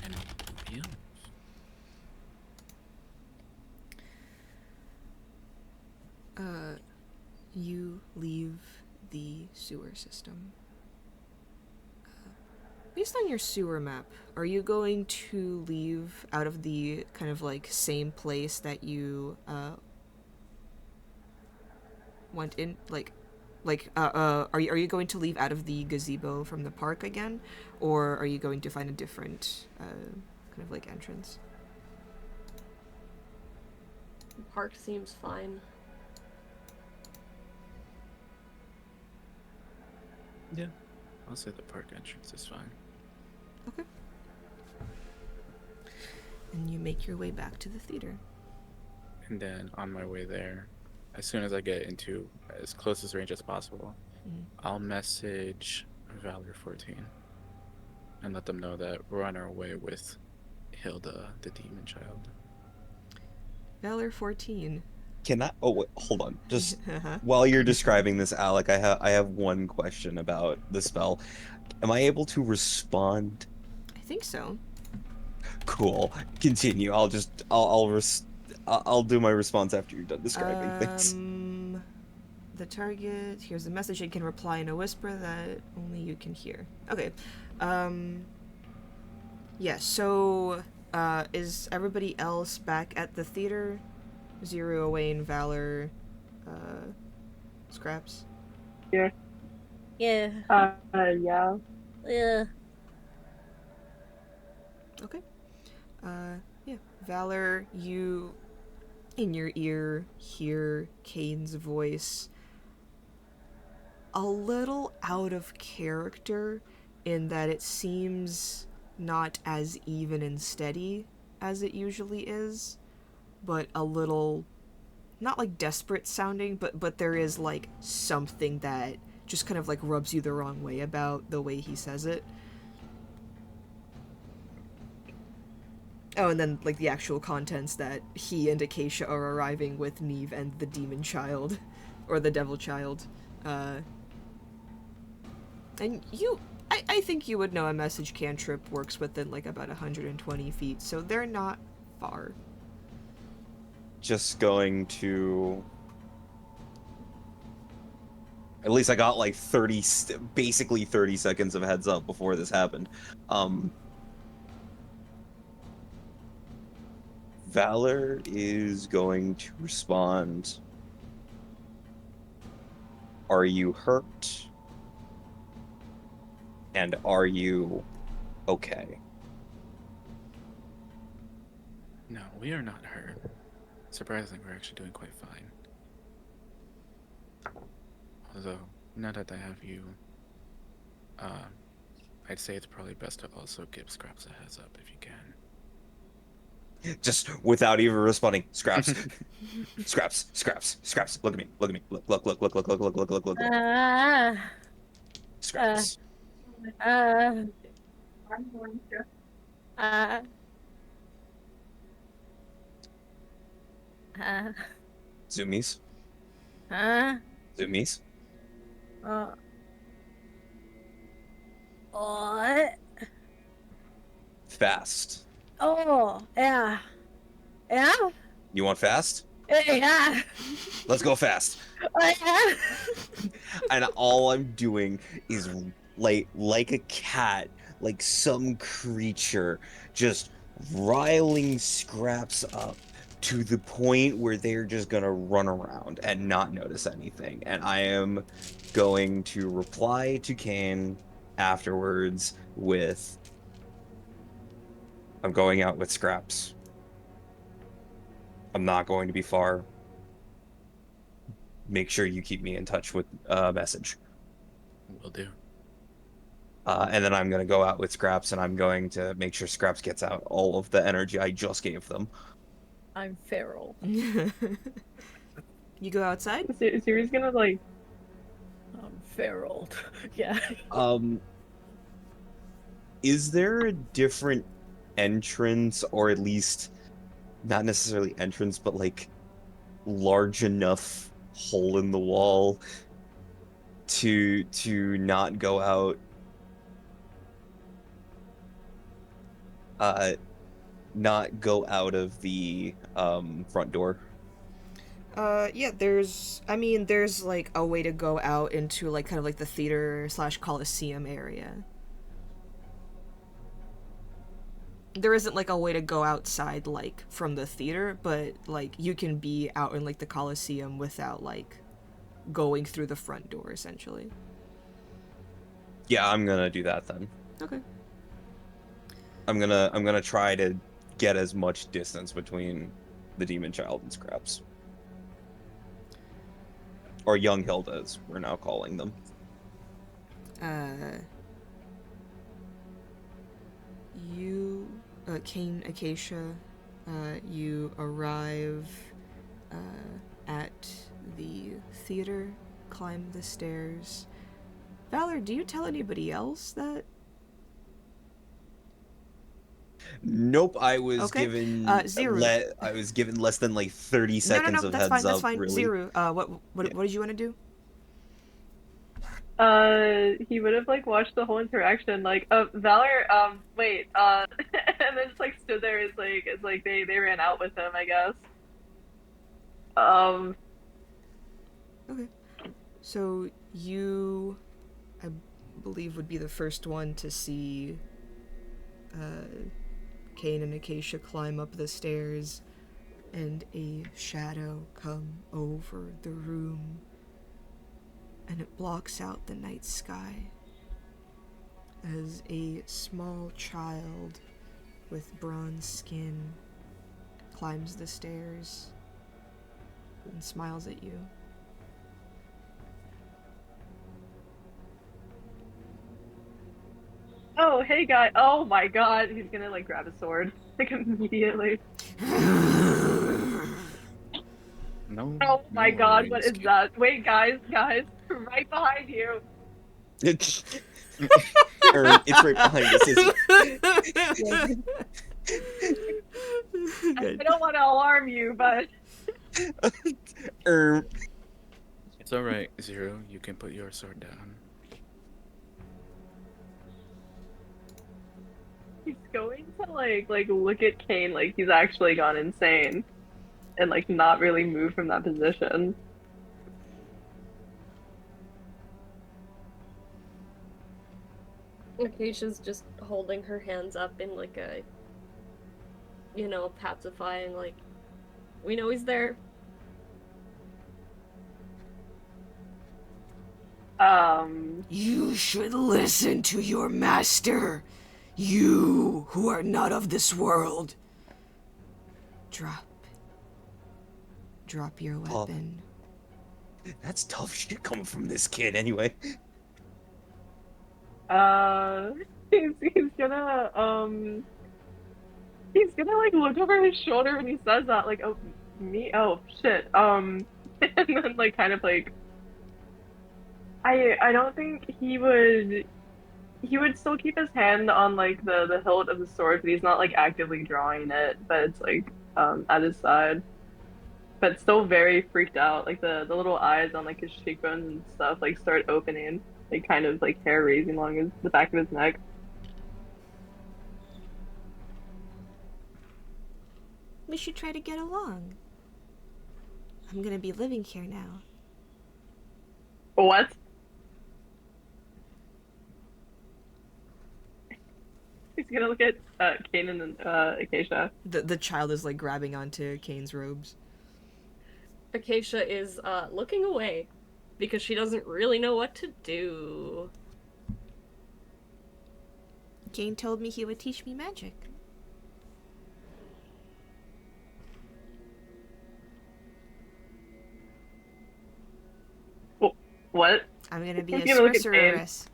And yeah. You leave the sewer system. Based on your sewer map, are you going to leave out of the kind of like same place that you went in? Are you going to leave out of the gazebo from the park again, or are you going to find a different kind of like entrance? The park seems fine. Yeah. I'll say the park entrance is fine. Okay. And you make your way back to the theater. And then on my way there, as soon as I get into as close as range as possible, I'll message Valor 14 and let them know that we're on our way with Hilda, the demon child. Valor 14. Can I? Oh, wait, hold on. Just Uh-huh. while you're describing this, Alec, I have one question about the spell. Am I able to respond? I think so. Cool. Continue. I'll do my response after you're done describing things. The target, here's the message. It can reply in a whisper that only you can hear. Okay. Yeah, so, is everybody else back at the theater? Zero, Wayne, Valor, Scraps? Yeah. Yeah. Yeah. Yeah. Okay. Yeah. Valor, you, in your ear, hear Kane's voice a little out of character in that it seems not as even and steady as it usually is, but a little, not like desperate sounding, but there is like something that just kind of like rubs you the wrong way about the way he says it. Oh, and then like the actual contents that he and Acacia are arriving with Neve and the demon child, or the devil child. And I think you would know a message cantrip works within like about 120 feet, so they're not far. Just going to. At least I got like basically 30 seconds of heads up before this happened. Valor is going to respond. Are you hurt? And are you okay? No, we are not hurt. Surprisingly, we're actually doing quite fine. Although, now that I have you, I'd say it's probably best to also give Scraps a heads up if you can. Just without even responding. Scraps. Scraps. Look at me. Look. Scraps. Zoomies. Huh? Zoomies. Uh. What? Fast. Oh, yeah. Yeah? You want fast? Yeah. Let's go fast. Yeah. And all I'm doing is like a cat, like some creature, just riling Scraps up to the point where they're just gonna run around and not notice anything. And I am going to reply to Kane afterwards with, I'm going out with Scraps. I'm not going to be far. Make sure you keep me in touch with a message. Will do. And then I'm going to go out with Scraps, and I'm going to make sure Scraps gets out all of the energy I just gave them. I'm feral. You go outside? Siri's gonna like. I'm feral. Yeah. Um, is there a different entrance, or at least not necessarily entrance, but like large enough hole in the wall to not go out? Uh, not go out of the front door. Yeah, there's like a way to go out into like kind of like the theater slash coliseum area. There isn't like a way to go outside like from the theater, but like you can be out in like the coliseum without like going through the front door essentially. Yeah, I'm gonna do that then. Okay. I'm gonna try to get as much distance between the demon child and Scraps. Or young Hilda, as we're now calling them. You, Kane Acacia, you arrive at the theater, climb the stairs. Valor, do you tell anybody else that? Nope, I was Okay. given Zero. I was given less than like 30 seconds No, of that's heads fine, that's up, fine. really. Zero, what Yeah. did you want to do? He would have like watched the whole interaction, like, Valor, wait, and then just like stood there as like they ran out with him, I guess. Um, Okay. So you, I believe, would be the first one to see Kane and Acacia climb up the stairs and a shadow come over the room and it blocks out the night sky as a small child with bronze skin climbs the stairs and smiles at you. oh, hey guy, oh my god, he's gonna like grab a sword, like immediately. No. Oh my no god, what worries, is kid. that? Wait, guys, right behind you. It's it's right behind us, isn't I Good. don't want to alarm you, but it? Er, It's alright, Zero. You can put your sword down. he's going to like look at Kane like he's actually gone insane and like not really move from that position. Acacia's just holding her hands up in like a, pacifying, like, we know he's there. You should listen to your master. You who are not of this world. Drop your weapon. that's tough shit coming from this kid, anyway. Uh, he's gonna like look over his shoulder when he says that, like, oh, me, oh shit, and then like kind of like, I don't think he would still keep his hand on like the hilt of the sword, but he's not like actively drawing it, but it's like at his side. but still very freaked out. Like the little eyes on like his cheekbones and stuff like start opening, like kind of like hair raising along the back of his neck. We should try to get along. I'm gonna be living here now. What? He's gonna look at Kanan and Acacia. The child is like grabbing onto Kane's robes. Acacia is looking away because she doesn't really know what to do. Kane told me he would teach me magic. What? I'm gonna be He's a gonna look at sorceress.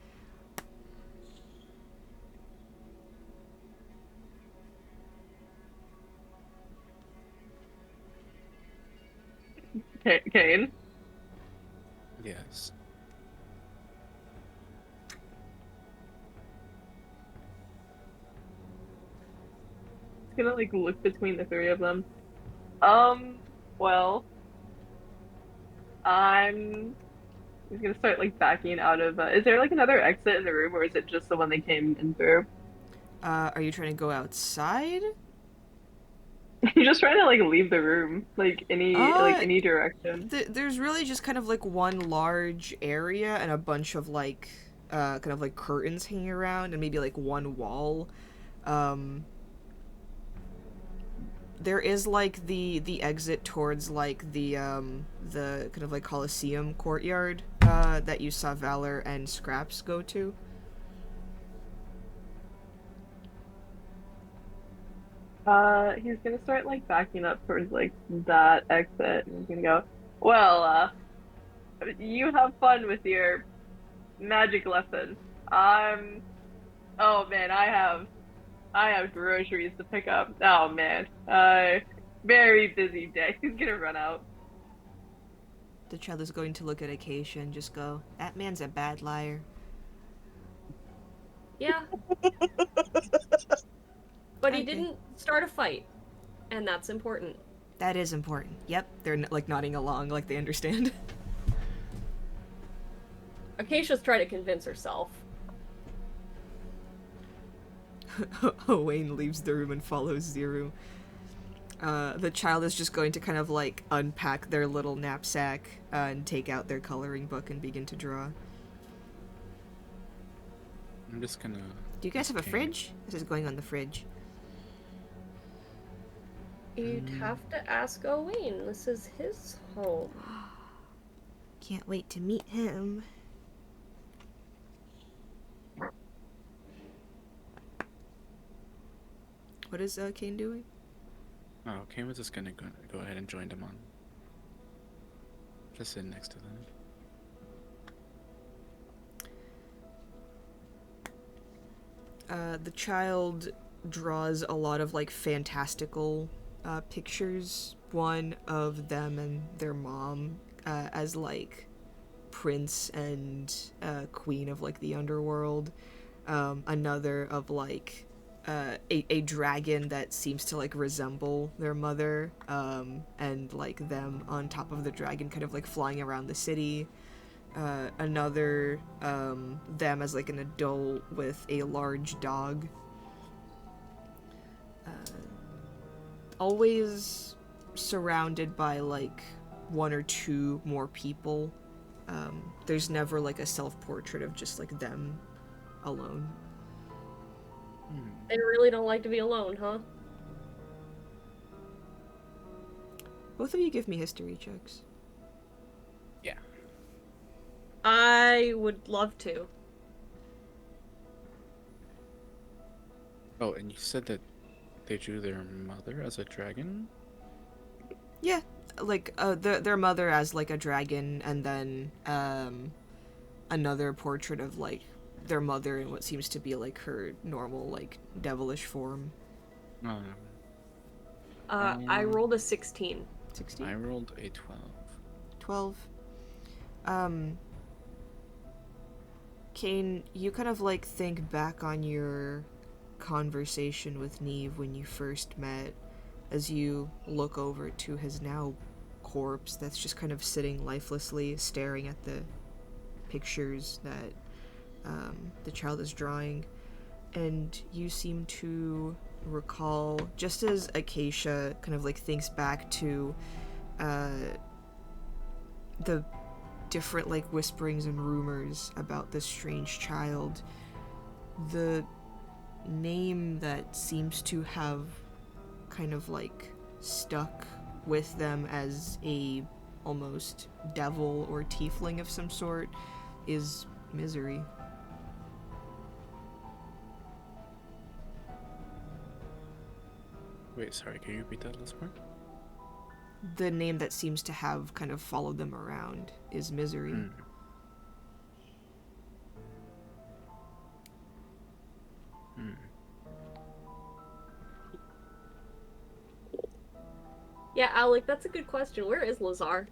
Kane? Yes. He's gonna like look between the three of them. Well, I'm. He's gonna start like backing out of. Is there like another exit in the room, or is it just the one they came in through? Are you trying to go outside? You're just trying to like leave the room, like any direction. There's really just kind of like one large area and a bunch of like, kind of like curtains hanging around and maybe like one wall. There is like the exit towards like the kind of like Colosseum courtyard that you saw Valor and Scraps go to. He's gonna start like backing up towards like that exit, and he's gonna go, well, you have fun with your magic lesson. Oh man, I have groceries to pick up. Oh man, very busy day. He's gonna run out. The child is going to look at Acacia and just go, "That man's a bad liar." Yeah. But he Okay. didn't start a fight, and that's important. That is important. Yep, they're like nodding along like they understand. Acacia's trying to convince herself. Wayne leaves the room and follows Zero. The child is just going to kind of like unpack their little knapsack and take out their coloring book and begin to draw. I'm just gonna. Do you guys have a Okay. fridge? This is going on the fridge. You'd have to ask Owain. This is his home. Can't wait to meet him. What is Kane doing? Oh, Kane was just gonna go ahead and join them on. Just sitting next to them. The child draws a lot of like fantastical pictures. One of them and their mom as like prince and queen of like the underworld. Another of like a dragon that seems to like resemble their mother, and like them on top of the dragon kind of like flying around the city. Another them as like an adult with a large dog. Always surrounded by like one or two more people. There's never like a self-portrait of just like them alone. They really don't like to be alone, huh? Both of you give me history checks. Yeah. I would love to. Oh, and you said that they drew their mother as a dragon? Yeah, like their mother as like a dragon, and then another portrait of like their mother in what seems to be like her normal like devilish form. Oh, I rolled a 16. 16? I rolled a 12. 12. Kane, you kind of like think back on your conversation with Neve when you first met, as you look over to his now corpse that's just kind of sitting lifelessly, staring at the pictures that the child is drawing. And you seem to recall, just as Acacia kind of like thinks back to the different like whisperings and rumors about this strange child, the name that seems to have kind of like stuck with them as a almost devil or tiefling of some sort is Misery. Wait, sorry, can you repeat that last part? The name that seems to have kind of followed them around is Misery. Yeah, Alec, that's a good question. Where is Lazar?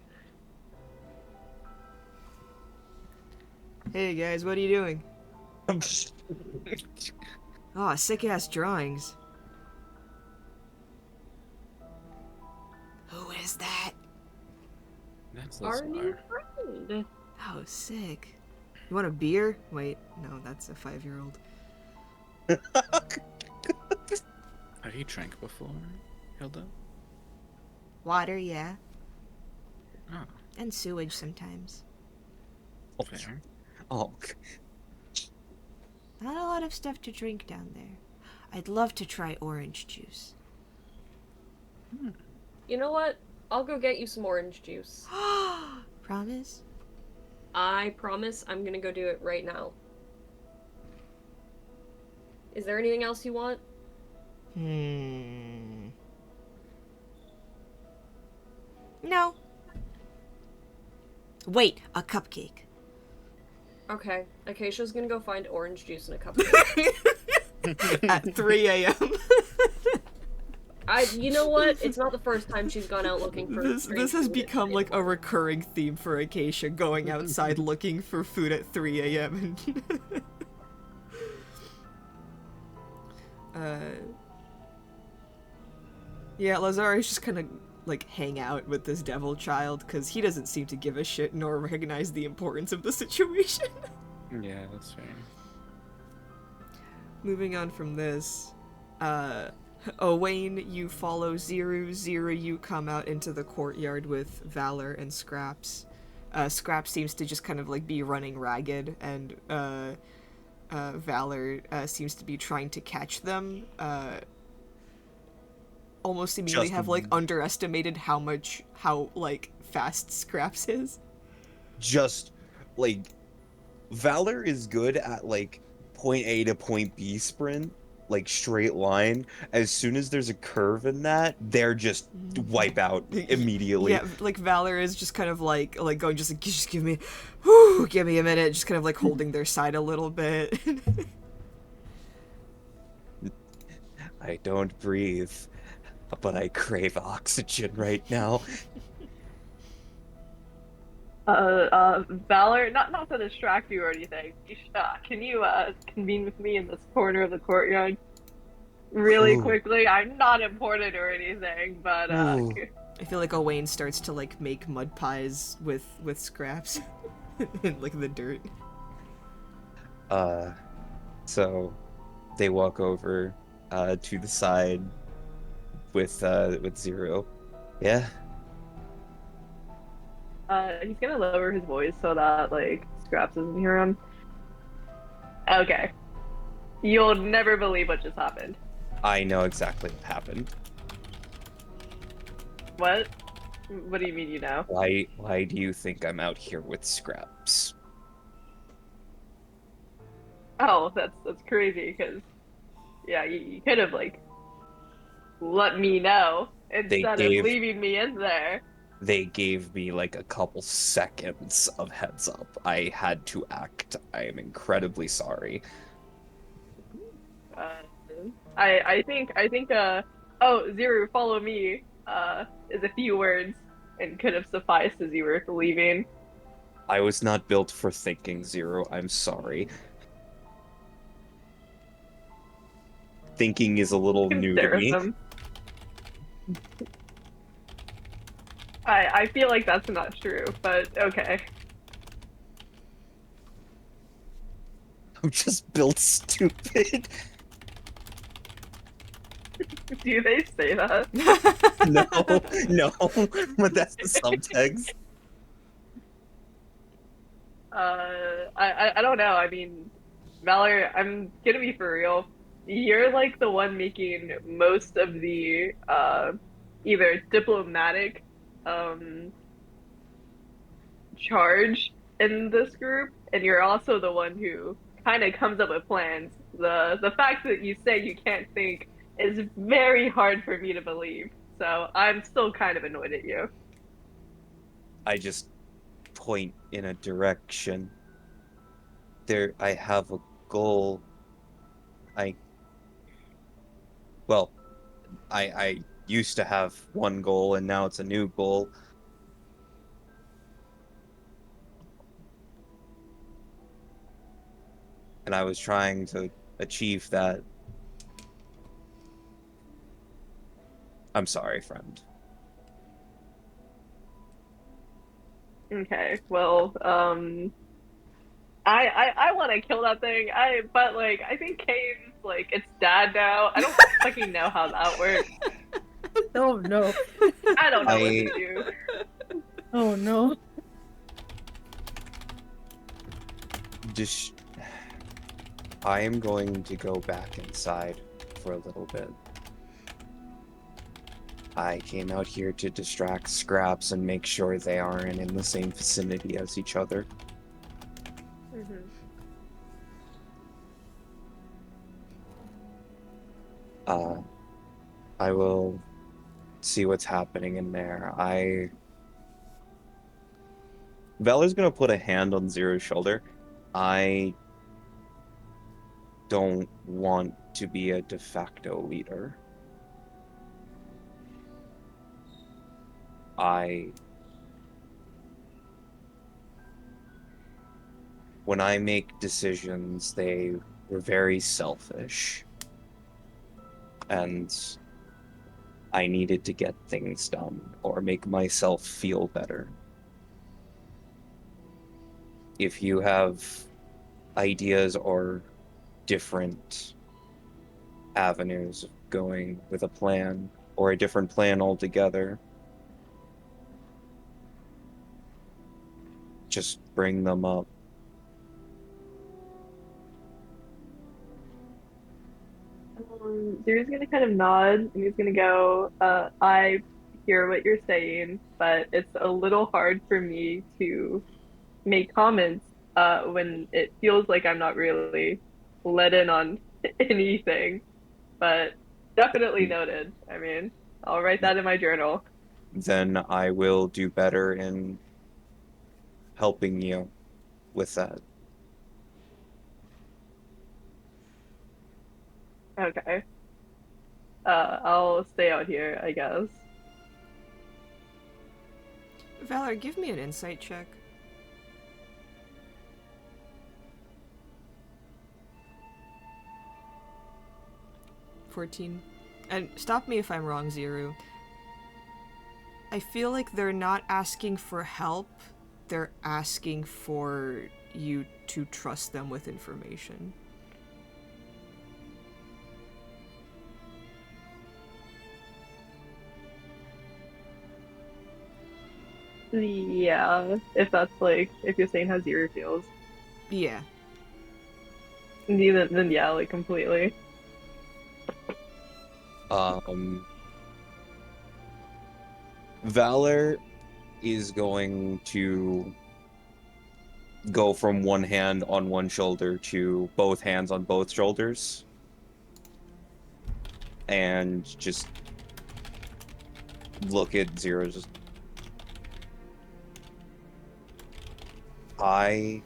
Hey guys, what are you doing? Oh, sick-ass drawings. Who is that? That's Our new Lazar. friend. Oh, sick. You want a beer? Wait, no, that's a 5-year-old. Have you drank before, Hilda? Water, yeah. Oh, And sewage sometimes. fair. Oh, Not a lot of stuff to drink down there. I'd love to try orange juice. You know what? I'll go get you some orange juice. Promise? I promise I'm gonna go do it right now. Is there anything else you want? No. Wait, a cupcake. Okay, Acacia's gonna go find orange juice and a cup. At 3 a.m. You know what? It's not the first time she's gone out looking for. This has become like a recurring theme for Acacia, going outside looking for food at 3 a.m. Yeah, Lazar is just kind of like hang out with this devil child because he doesn't seem to give a shit nor recognize the importance of the situation. Yeah, that's fair. Moving on from this, Owain, you follow Ziru. Ziru, you come out into the courtyard with Valor and Scraps. Scraps seems to just kind of like be running ragged, and Valor seems to be trying to catch them. Almost immediately have like underestimated how like fast Scraps is. just like Valor is good at like point A to point B sprint, like straight line. As soon as there's a curve in that, they're just wipe out immediately. Yeah, like Valor is just kind of like going just give me a minute, just kind of like holding their side a little bit. I don't breathe, but I crave oxygen right now. Valor, not to distract you or anything. Can you convene with me in this corner of the courtyard really Ooh. quickly? I'm not important or anything, but Ooh. I feel like Owain starts to like make mud pies with Scraps in like the dirt. So they walk over to the side with Zero. Yeah. he's gonna lower his voice so that like Scraps doesn't hear him. Okay. You'll never believe what just happened. I know exactly what happened. What? What do you mean you know? Why do you think I'm out here with Scraps? Oh, that's crazy, because yeah, you could have like let me know instead of leaving me in there. They gave me like a couple seconds of heads up. I had to act. I am incredibly sorry. I think oh, Ziru, follow me is a few words and could have sufficed as you were leaving. I was not built for thinking, Zero. I'm sorry. Thinking is a little new to me. I feel like that's not true, but okay. I'm just built stupid. Do they say that? No, no, but that's the subtext. I don't know. I mean, Valor, I'm gonna be for real. You're like the one making most of the either diplomatic um charge in this group, and you're also the one who kind of comes up with plans. The fact that you say you can't think is very hard for me to believe. So I'm still kind of annoyed at you. I just point in a direction. I have a goal. I, well, I used to have one goal and now it's a new goal. And I was trying to achieve that. I'm sorry, friend. Okay, well, I want to kill that thing. But like I think Kane's like its dad now. I don't fucking know how that works. Oh no. I don't know what to I do. Oh no. just I am going to go back inside for a little bit. I came out here to distract Scraps and make sure they aren't in the same vicinity as each other. Mhm. Uh, I will see what's happening in there. Valor's gonna put a hand on Zero's shoulder. I don't want to be a de facto leader. When I make decisions, they were very selfish. And I needed to get things done or make myself feel better. If you have ideas or different avenues of going with a plan or a different plan altogether, just bring them up. Zero's gonna kind of nod and he's gonna go, I hear what you're saying, but it's a little hard for me to make comments when it feels like I'm not really let in on anything. But definitely noted. I mean, I'll write that in my journal. Then I will do better in helping you with that. Okay. I'll stay out here, I guess. Valor, give me an insight check. 14. And stop me if I'm wrong, Zero. I feel like they're not asking for help, they're asking for you to trust them with information. Yeah, if that's like, if you're saying how Zero feels, Yeah. then yeah, like completely. Valor is going to go from one hand on one shoulder to both hands on both shoulders and just look at Zero. Just I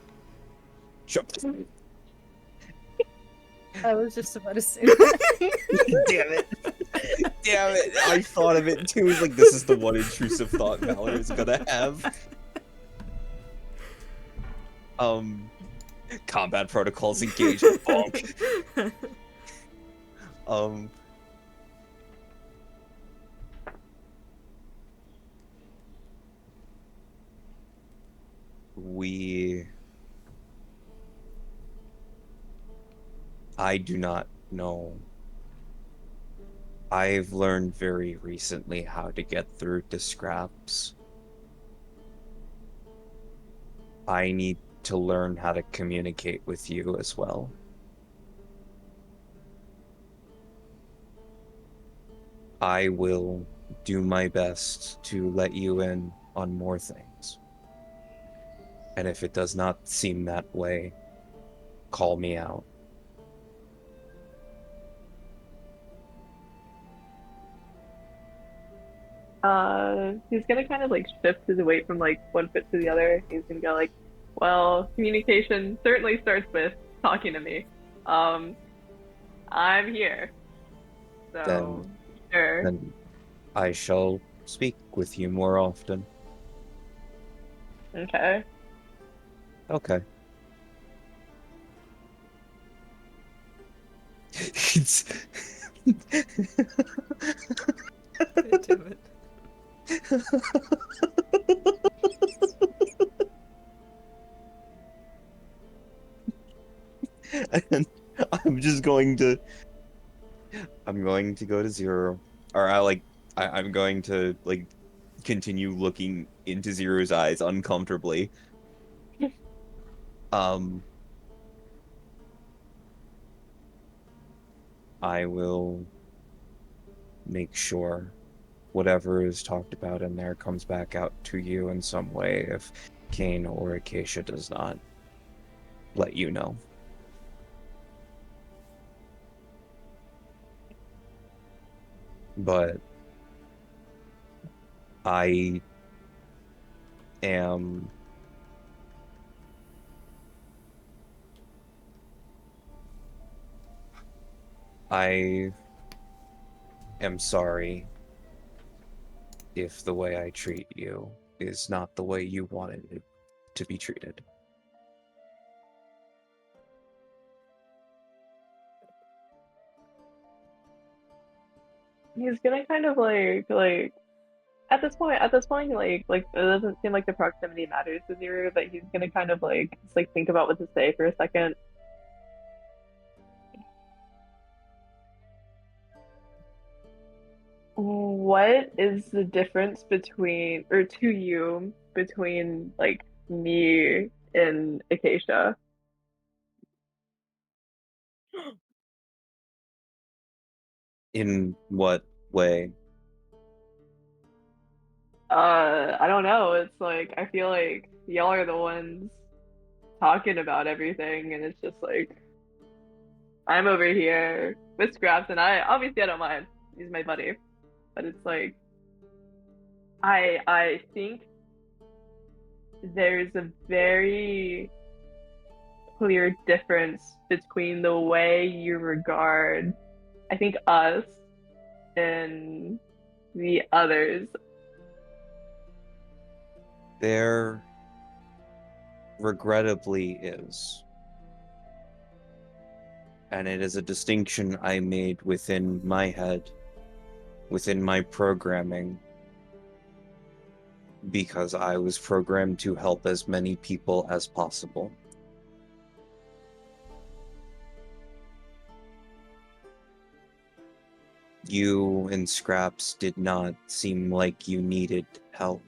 I was just about to say that. damn it. Damn it. I thought of it too. It's like this is the one intrusive thought Valor is gonna have. Combat protocols engaged. Bonk. I do not know. I've learned very recently how to get through to scraps. I need to learn how to communicate with you as well. I will do my best to let you in on more things. And if it does not seem that way, call me out. He's gonna kind of like shift his weight from like one foot to the other. He's gonna go like, well, communication certainly starts with talking to me. Um, I'm here. Then, So, sure. then I shall speak with you more often. Okay. Okay. It's... God damn it. And I'm going to go to Zero. Or I'm going to like continue looking into Zero's eyes uncomfortably. Um, I will make sure whatever is talked about in there comes back out to you in some way if Kane or Acacia does not let you know. But I am I am sorry if the way I treat you is not the way you wanted it to be treated. He's gonna kind of like at this point like it doesn't seem like the proximity matters to Zero, but he's gonna kind of like just like think about what to say for a second. What is the difference between or to you between like me and Acacia? In what way? I don't know. It's like I feel like y'all are the ones talking about everything, and it's just like I'm over here with Scraps, and I don't mind. He's my buddy, but it's like I think there's a very clear difference between the way you regard, I think, us and the others. There regrettably is. And it is a distinction I made within my head, within my programming, because I was programmed to help as many people as possible. You and Scraps did not seem like you needed help.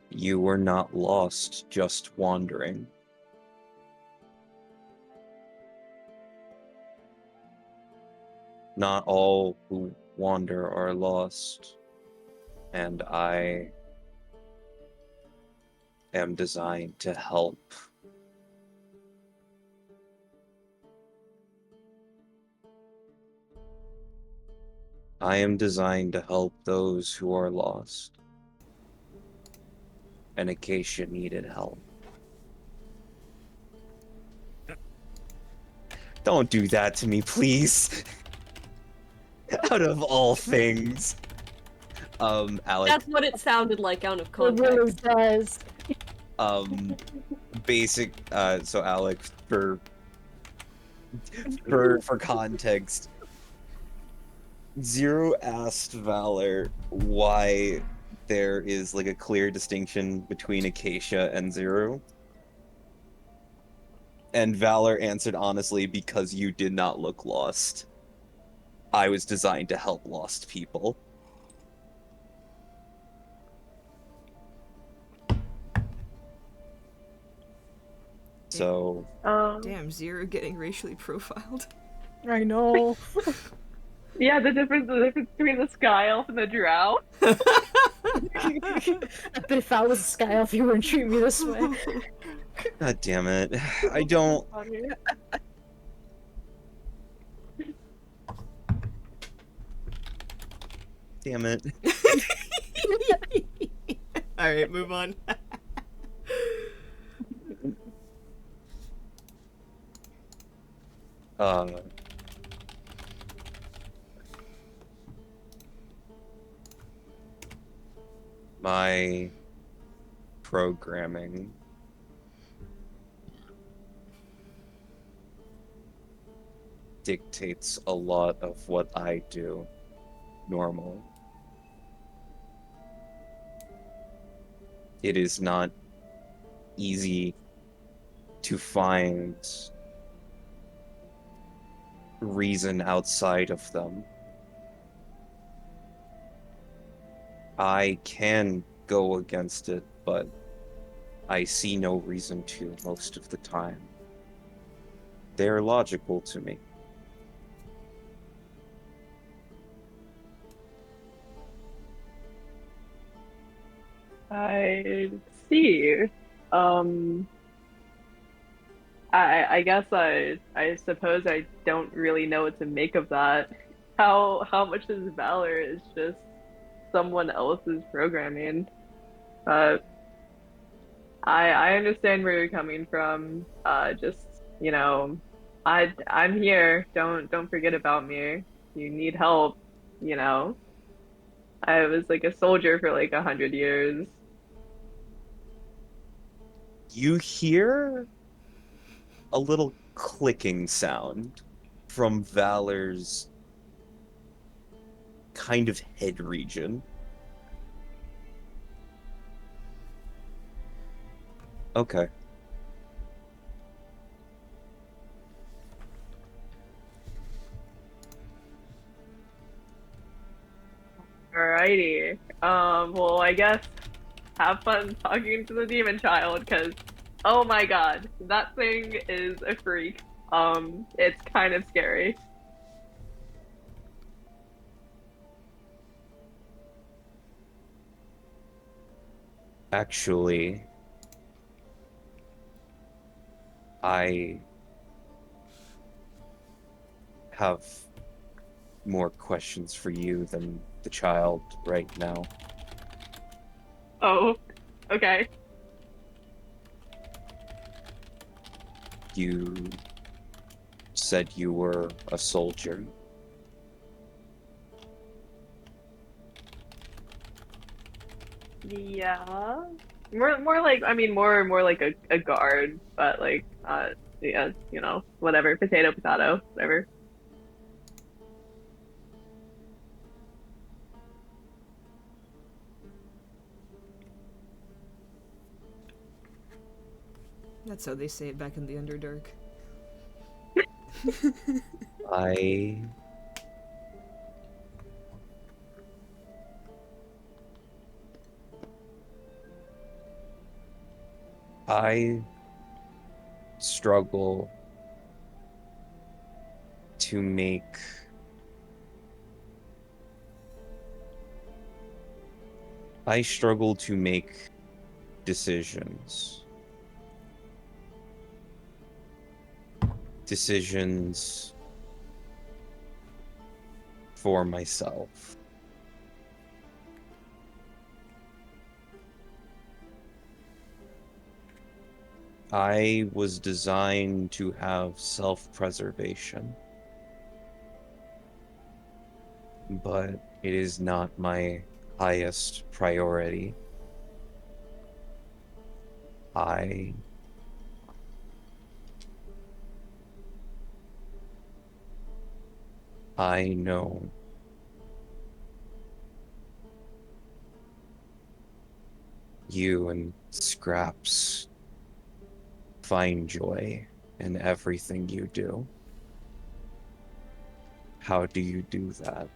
You were not lost, just wandering. Not all who wander are lost, and I am designed to help. I am designed to help those who are lost. And Acacia needed help. Don't do that to me, please. Out of all things. Alec. That's what it sounded like out of It really context. does. Basic, so Alec, for context, Zero asked Valor why there is like a clear distinction between Acacia and Zero, And Valor answered honestly, because you did not look lost. I was designed to help lost people. So, Damn, Zero getting racially profiled. I know. Yeah, the difference between the sky elf and the drow. But if I was a sky elf, you wouldn't treat me this way. God damn it. I don't. Funny. Damn it. Alright, move on. Uh, my programming dictates a lot of what I do normally. It is not easy to find reason outside of them. I can go against it, but I see no reason to most of the time. They're logical to me. I see. Um, I guess I suppose I don't really know what to make of that. How much is Valor is just someone else's programming. But I understand where you're coming from. Just, you know, I'm here. Don't forget about me. You need help, you know. I was like a soldier for like 100 years. You hear a little clicking sound from Valor's kind of head region. Okay. Alrighty. Well, I guess have fun talking to the demon child, because oh my god, that thing is a freak. It's kind of scary. Actually, I have more questions for you than the child right now. Oh, okay. You said you were a soldier. Yeah. More like I mean more like a guard, but like yeah, you know, whatever. Potato, whatever. That's how they say it back in the Underdark. I I struggle to make I struggle to make decisions. Decisions for myself. I was designed to have self-preservation, but it is not my highest priority. I know you and Scraps find joy in everything you do. How do you do that?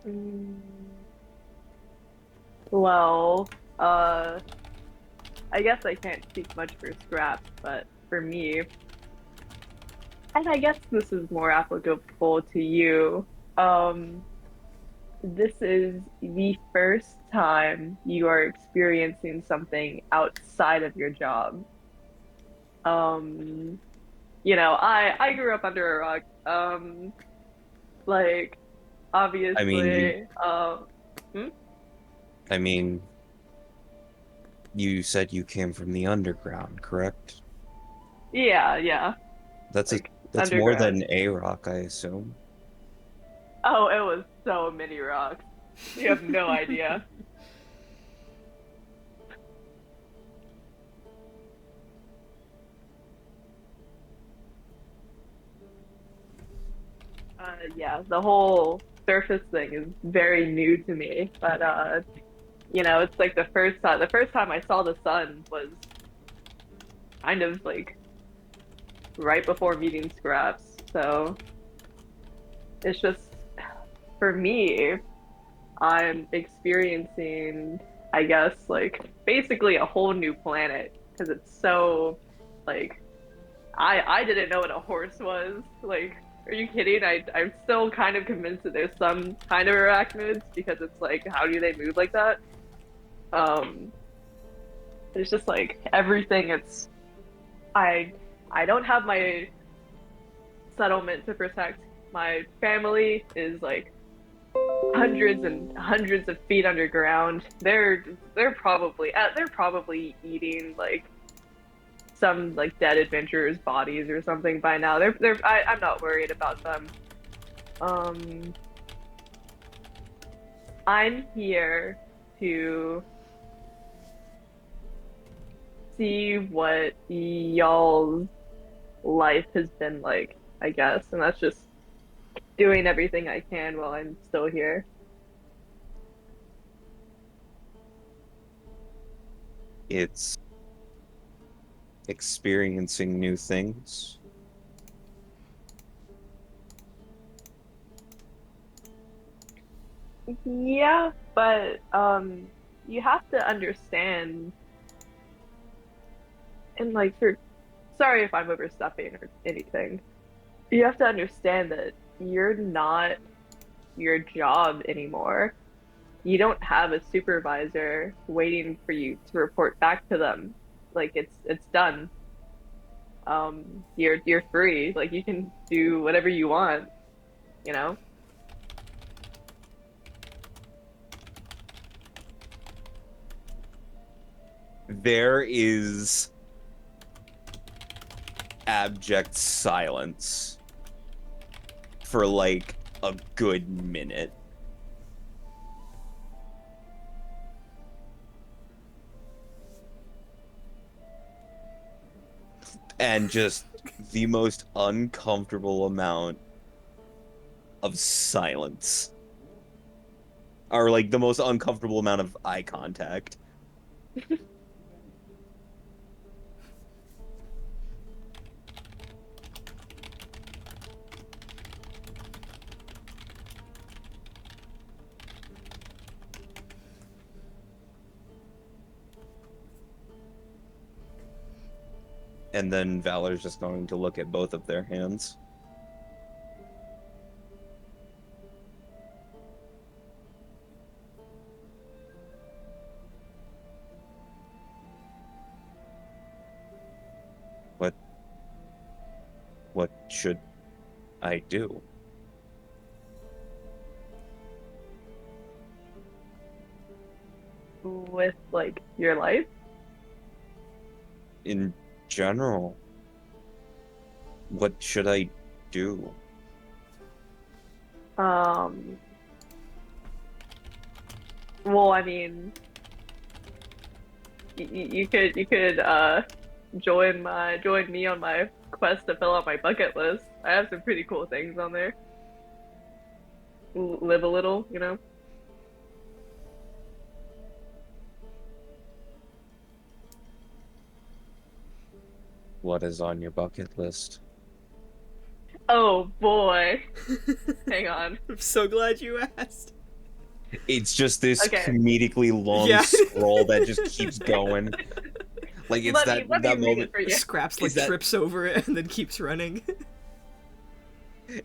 Mm, Well, I guess I can't speak much for Scraps, but for me, and I guess this is more applicable to you, um, this is the first time you are experiencing something outside of your job. Um, I grew up under a rock. Like I mean, you, obviously, hmm? I mean, you said you came from the underground, correct? Yeah, yeah, That's a like that's more undergrad. than a rock, I assume. Oh, it was so many rocks. You have no idea. Yeah, the whole surface thing is very new to me, but it's like the first time I saw the sun was kind of like right before meeting Scraps. So it's just for me, I'm experiencing, I guess, like basically a whole new planet because it's so like I didn't know what a horse was. Like, are you kidding? I'm still kind of convinced that there's some kind of arachnids because it's like, how do they move like that? Um, it's just like everything. I I don't have my settlement to protect. My family is like hundreds and hundreds of feet underground. They're probably eating like some like dead adventurers' bodies or something by now. I'm not worried about them. Um, I'm here to see what y'all's life has been like, I guess, and that's just doing everything I can while I'm still here. It's experiencing new things. Yeah, but you have to understand and like for sorry if I'm overstepping or anything. You have to understand that you're not your job anymore. You don't have a supervisor waiting for you to report back to them. Like it's done. You're free. Like you can do whatever you want, you know? There is abject silence for like a good minute. And just the most uncomfortable amount of silence. Or like the most uncomfortable amount of eye contact. And then Valor's just going to look at both of their hands. What what should I do? With like your life. In general, what should I do? Um, well, I mean, you could join me on my quest to fill out my bucket list. I have some pretty cool things on there. Live a little, you know? What is on your bucket list? Oh boy. Hang on. I'm so glad you asked. It's just this Okay. comedically long Yeah. scroll that just keeps going. Like it's Let me that read moment. it for you. Scraps like Is that- trips over it and then keeps running.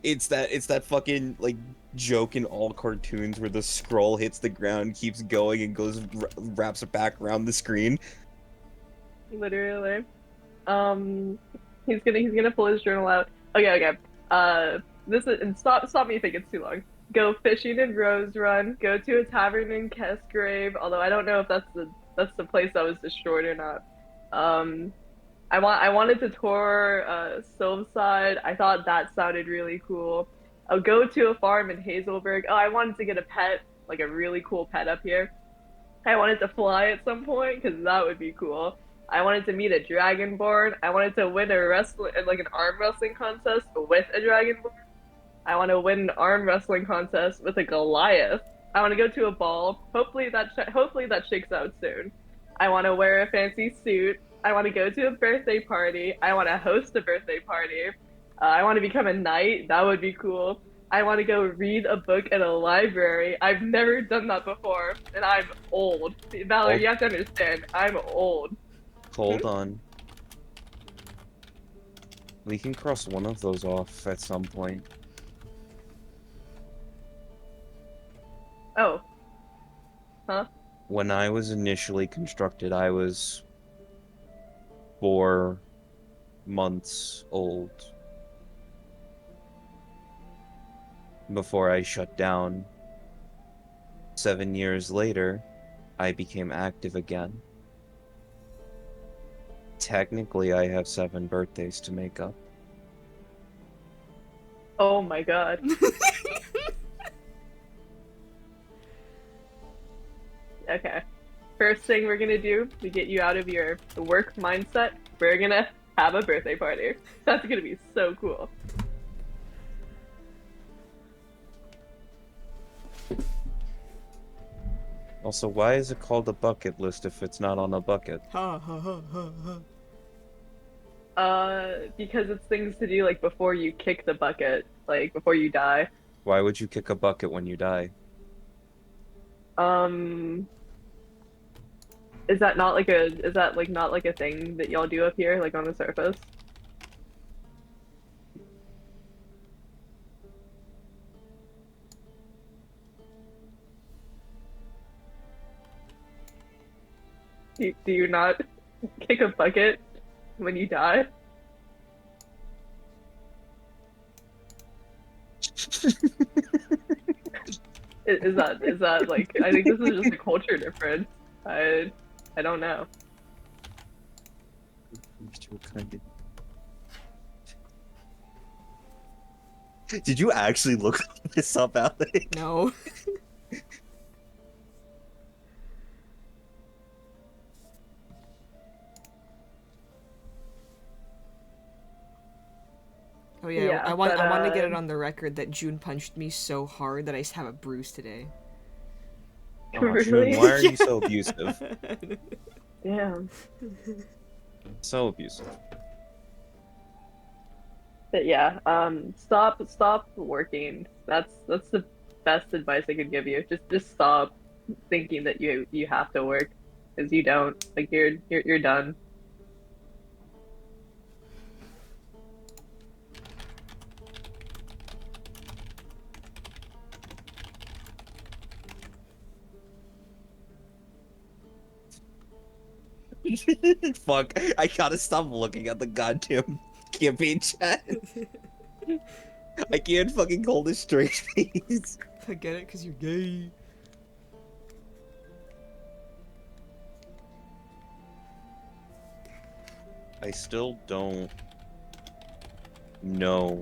It's that fucking like joke in all cartoons where the scroll hits the ground, keeps going, and goes wraps it back around the screen. Literally. He's gonna pull his journal out. Okay. This is and stop me if it gets too long. Go fishing in Rose Run. Go to a tavern in Kesgrave. Although I don't know if that's the place that was destroyed or not. I wanted to tour Silveside. I thought that sounded really cool. I'll go to a farm in Hazelburg. Oh, I wanted to get a pet, like a really cool pet up here. I wanted to fly at some point because that would be cool. I wanted to meet a dragonborn. I wanted to win like an arm wrestling contest with a dragonborn. I want to win an arm wrestling contest with a Goliath. I want to go to a ball. Hopefully that shakes out soon. I want to wear a fancy suit. I want to go to a birthday party. I want to host a birthday party. I want to become a knight. That would be cool. I want to go read a book at a library. I've never done that before, and I'm old. Valerie, you have to understand, I'm old. Hold on. We can cross one of those off at some point. Oh. Huh? When I was initially constructed, I was 4 months old. Before I shut down. 7 years later, I became active again. Technically, I have 7 birthdays to make up. Oh my god. Okay. First thing we're gonna do to get you out of your work mindset, we're gonna have a birthday party. That's gonna be so cool. Also, why is it called a bucket list if it's not on a bucket? Ha ha ha ha ha. Because it's things to do like before you kick the bucket, like before you die. Why would you kick a bucket when you die? Is that not like a thing that y'all do up here, like on the surface? Do you not kick a bucket when you die? Is that like I think this is just a culture difference. I don't know. Did you actually look this up, Alex? No. Oh yeah, Yeah, I want to get it but, on the record that June punched me so hard that I have a bruise today. Oh, Really? June, why are you so abusive? Damn. So abusive. But yeah, stop working. That's the best advice I could give you. Just stop thinking that you have to work, because you don't. Like you're done. Fuck, I gotta stop looking at the goddamn campaign chat. I can't fucking hold a straight face. I get it, because you're gay. I still don't know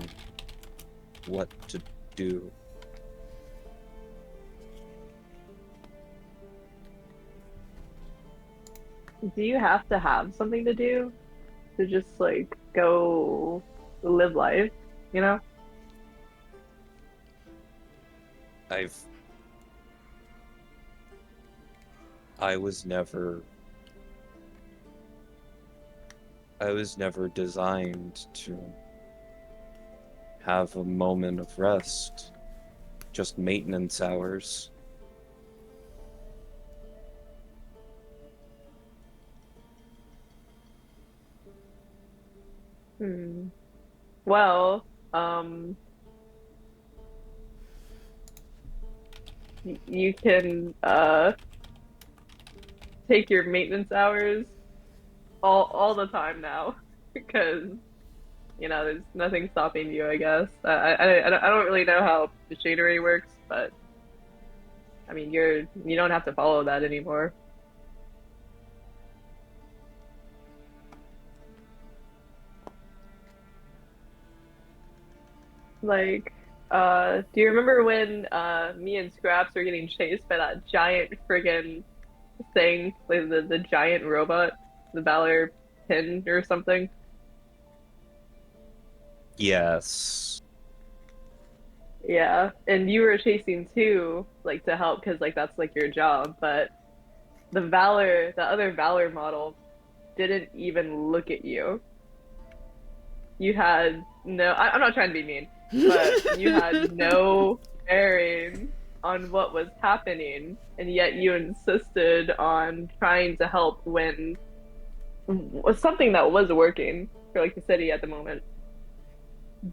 what to do. Do you have to have something to do to just like go live life, you know? I was never I was never designed to have a moment of rest, just maintenance hours. Hmm. Well, um, you can take your maintenance hours all the time now because there's nothing stopping you, I guess. I don't really know how machinery works, but I mean you don't have to follow that anymore. Like, do you remember when me and Scraps were getting chased by that giant friggin' thing, like the giant robot, the Valor pin or something? Yes. Yeah, and you were chasing too, like to help because like that's like your job, but the other Valor model didn't even look at you. You had no, I'm not trying to be mean, but you had no bearing on what was happening, and yet you insisted on trying to help when something that was working for like the city at the moment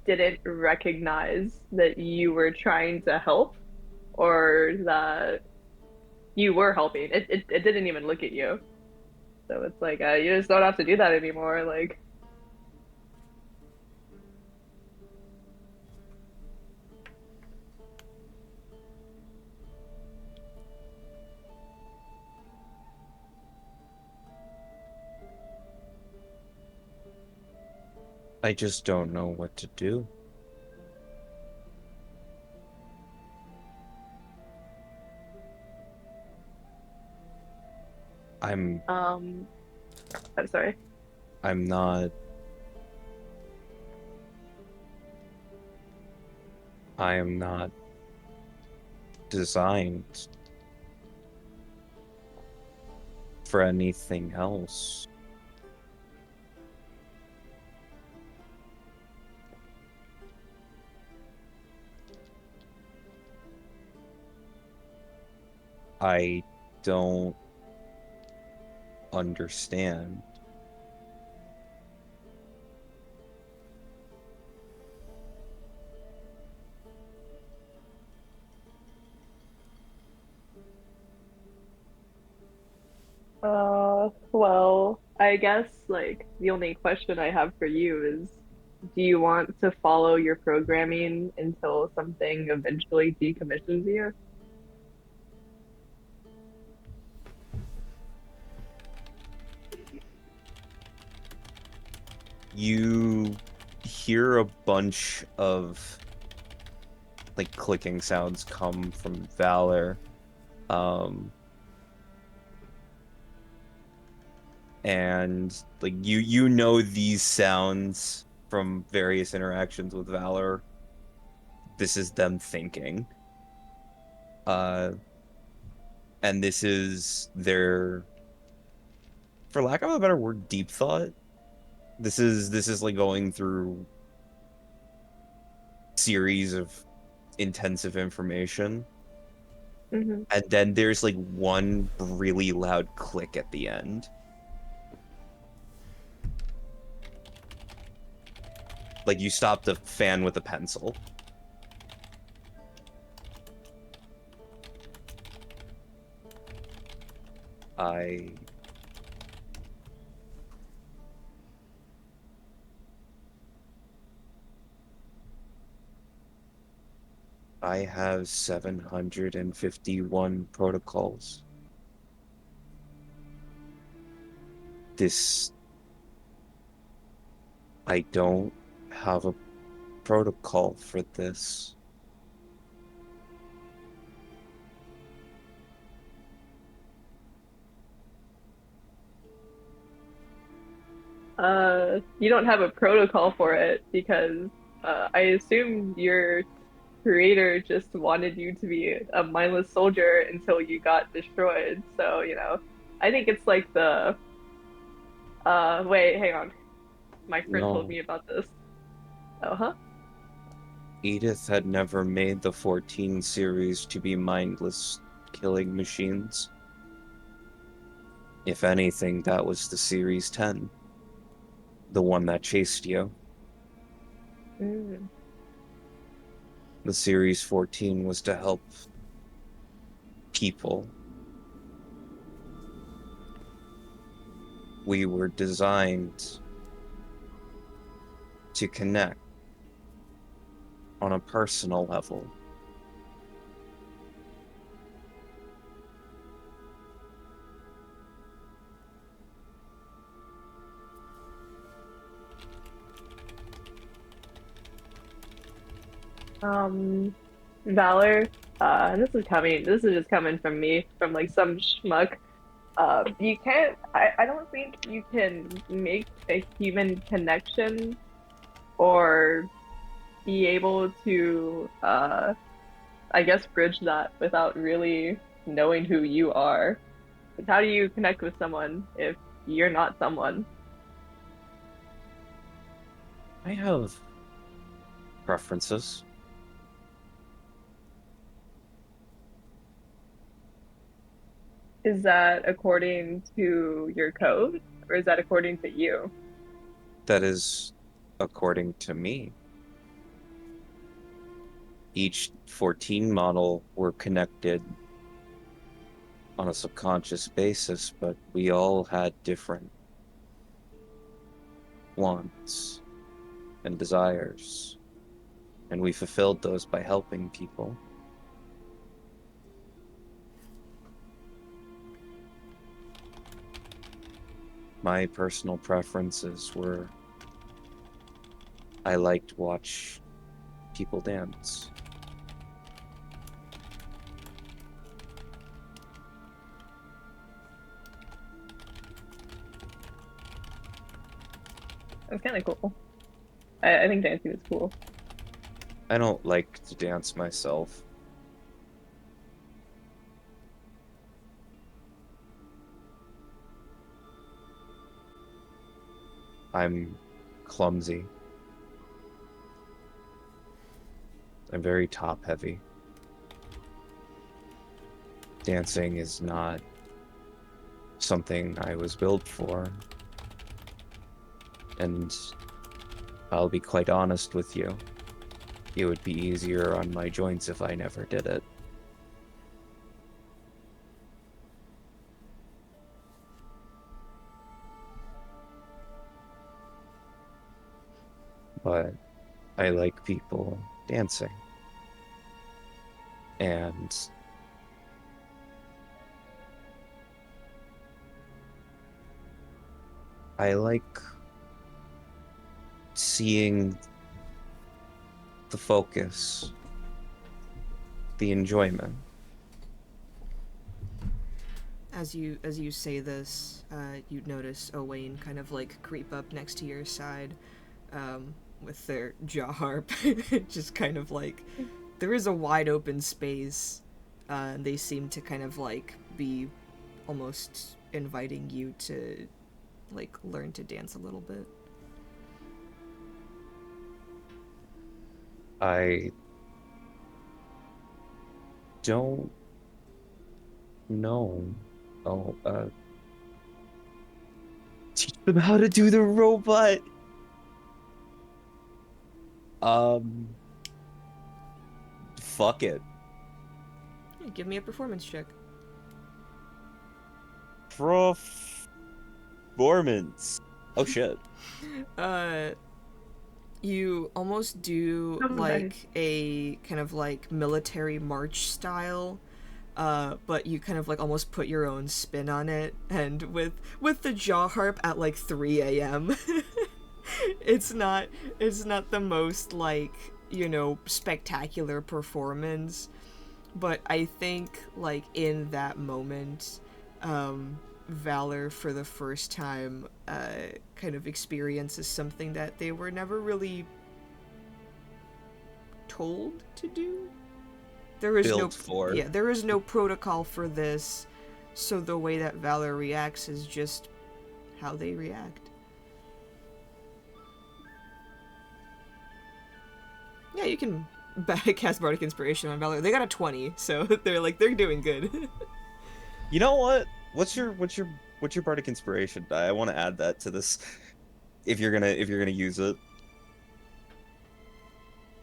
didn't recognize that you were trying to help or that you were helping. It didn't even look at you. So it's like you just don't have to do that anymore. Like, I just don't know what to do. I'm um, I'm sorry. I'm not I am not designed for anything else. I don't understand. Well, I guess like the only question I have for you is, do you want to follow your programming until something eventually decommissions you? You hear a bunch of like clicking sounds come from Valor. Um, and like you know these sounds from various interactions with Valor. This is them thinking. Uh, and this is their, for lack of a better word, deep thought. This is like going through series of intensive information. Hmm. And then there's like one really loud click at the end. Like you stop the fan with a pencil. I I have 751 protocols. This I don't have a protocol for this. You don't have a protocol for it because I assume your creator just wanted you to be a mindless soldier until you got destroyed. So, I think it's like wait, hang on. My friend told No. me about this. Oh, huh? Edith had never made the 14 series to be mindless killing machines. If anything, that was the Series 10, the one that chased you. Mm. The Series 14 was to help people. We were designed to connect on a personal level. Valor, and this is just coming from me, from like some schmuck. You can't, I don't think you can make a human connection or be able to, I guess, bridge that without really knowing who you are. 'Cause how do you connect with someone if you're not someone? I have preferences. Is that according to your code, or is that according to you? That is according to me. Each 14 model were connected on a subconscious basis, but we all had different wants and desires, and we fulfilled those by helping people. My personal preferences were I liked to watch people dance. That's kind of cool. I think dancing is cool. I don't like to dance myself. I'm clumsy. I'm very top heavy. Dancing is not something I was built for. And I'll be quite honest with you. It would be easier on my joints if I never did it. But I like people dancing. And I like seeing the focus, the enjoyment. As you say this, you notice Owain kind of like creep up next to your side, with their jaw harp, just kind of like there is a wide open space. And they seem to kind of like be almost inviting you to like learn to dance a little bit. I don't know. Oh, teach them how to do the robot. Fuck it. Yeah, give me a performance check. Performance. Oh shit. Uh, you almost do Oh, nice. like a kind of like military march style, but you kind of like almost put your own spin on it, and with the jaw harp at like 3 a.m. it's not the most like, you know, spectacular performance, but I think like in that moment, Valor for the first time kind of experiences something that they were never really told to do. There is Built for. yeah, there is no protocol for this, so the way that Valor reacts is just how they react. Yeah, you can cast Bardic Inspiration on Valor. They got a 20, so they're doing good. You know what? What's your bardic inspiration die? I want to add that to this if you're gonna use it.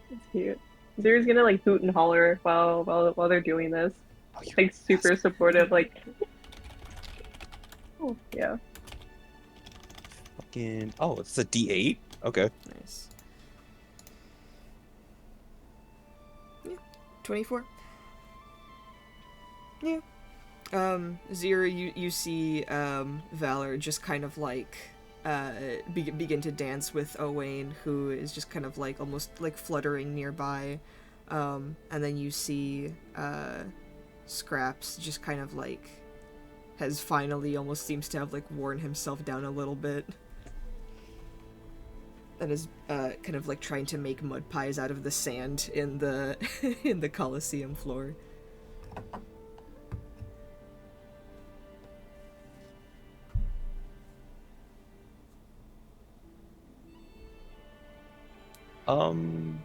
It's cute. Zero's gonna like hoot and holler while they're doing this. Oh, you're Like super yes. supportive, like oh yeah. Fucking oh, it's a D8? Okay. Nice. Yeah. 24. Yeah. Zero, you see Valor just kind of like begin to dance with Owain, who is just kind of like almost like fluttering nearby. And then you see Scraps just kind of like has finally almost seems to have like worn himself down a little bit. And is kind of like trying to make mud pies out of the sand in the in the Colosseum floor. Um,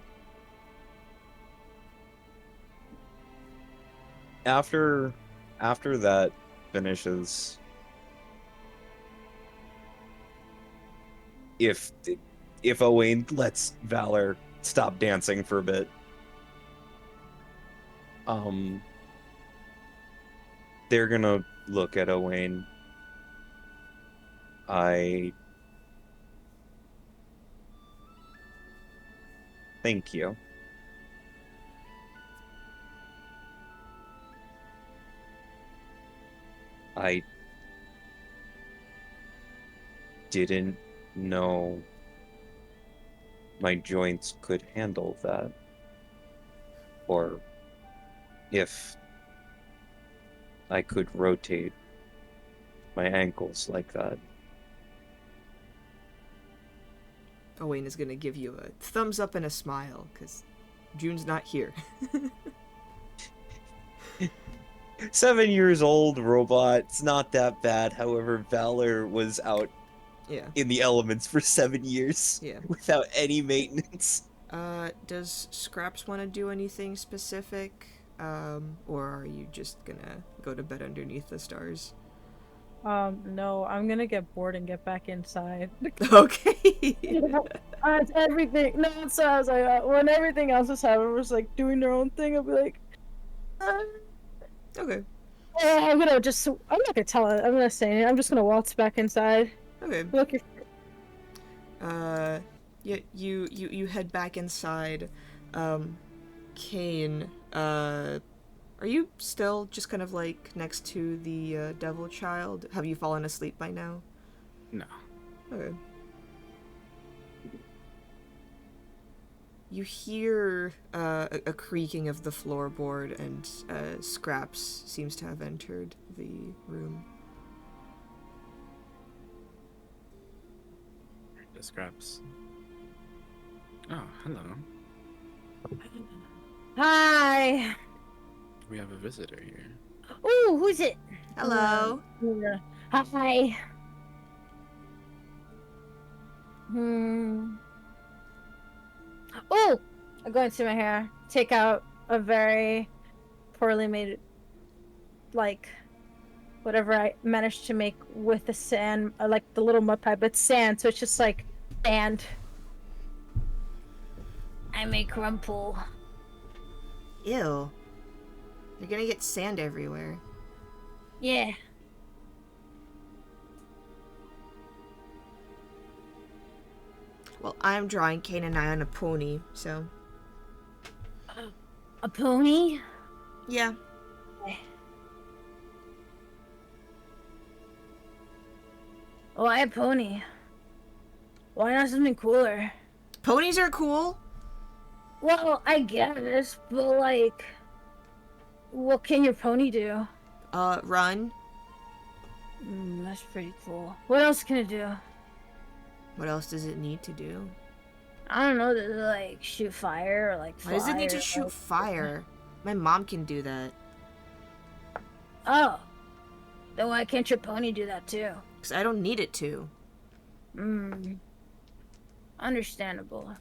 after that finishes, if if Owain lets Valor stop dancing for a bit, um, they're gonna look at Owain. I thank you. I didn't know my joints could handle that, or if I could rotate my ankles like that. Owain is gonna give you a thumbs up and a smile, because June's not here. 7 years old robot. It's not that bad. However, Valor was out Yeah. in the elements for 7 years Yeah. without any maintenance. Does Scraps want to do anything specific? Or are you just gonna go to bed underneath the stars? No, I'm gonna get bored and get back inside. Okay. It's everything. No, so I was like, when everything else is happening, was like doing their own thing. I'll be like, Okay. I'm not gonna tell it. I'm gonna say it. I'm just gonna waltz back inside. Okay. Look, Yeah, you head back inside. Kane, are you still just kind of like next to the devil child? Have you fallen asleep by now? No. Okay. You hear a creaking of the floorboard, and Scraps seems to have entered the room. The Scraps. Oh, hello. hi. We have a visitor here. Ooh, who's it? Hello. Hi. Oh, I go into my hair, take out a very poorly made, like, whatever I managed to make with the sand, like the little mud pie, but sand, so it's just like sand. I make crumple. Ew. You're gonna get sand everywhere. Yeah. Well, I'm drawing Kane and I on a pony, so... A pony? Yeah. Why a pony? Why not something cooler? Ponies are cool. Well, I guess, but like, what can your pony do? Run. That's pretty cool. What else can it do? What else does it need to do? I don't know, does it like shoot fire or like fly? Why does it need to or, shoot like... fire? My mom can do that. Oh. Then why can't your pony do that too? Because I don't need it to. Understandable.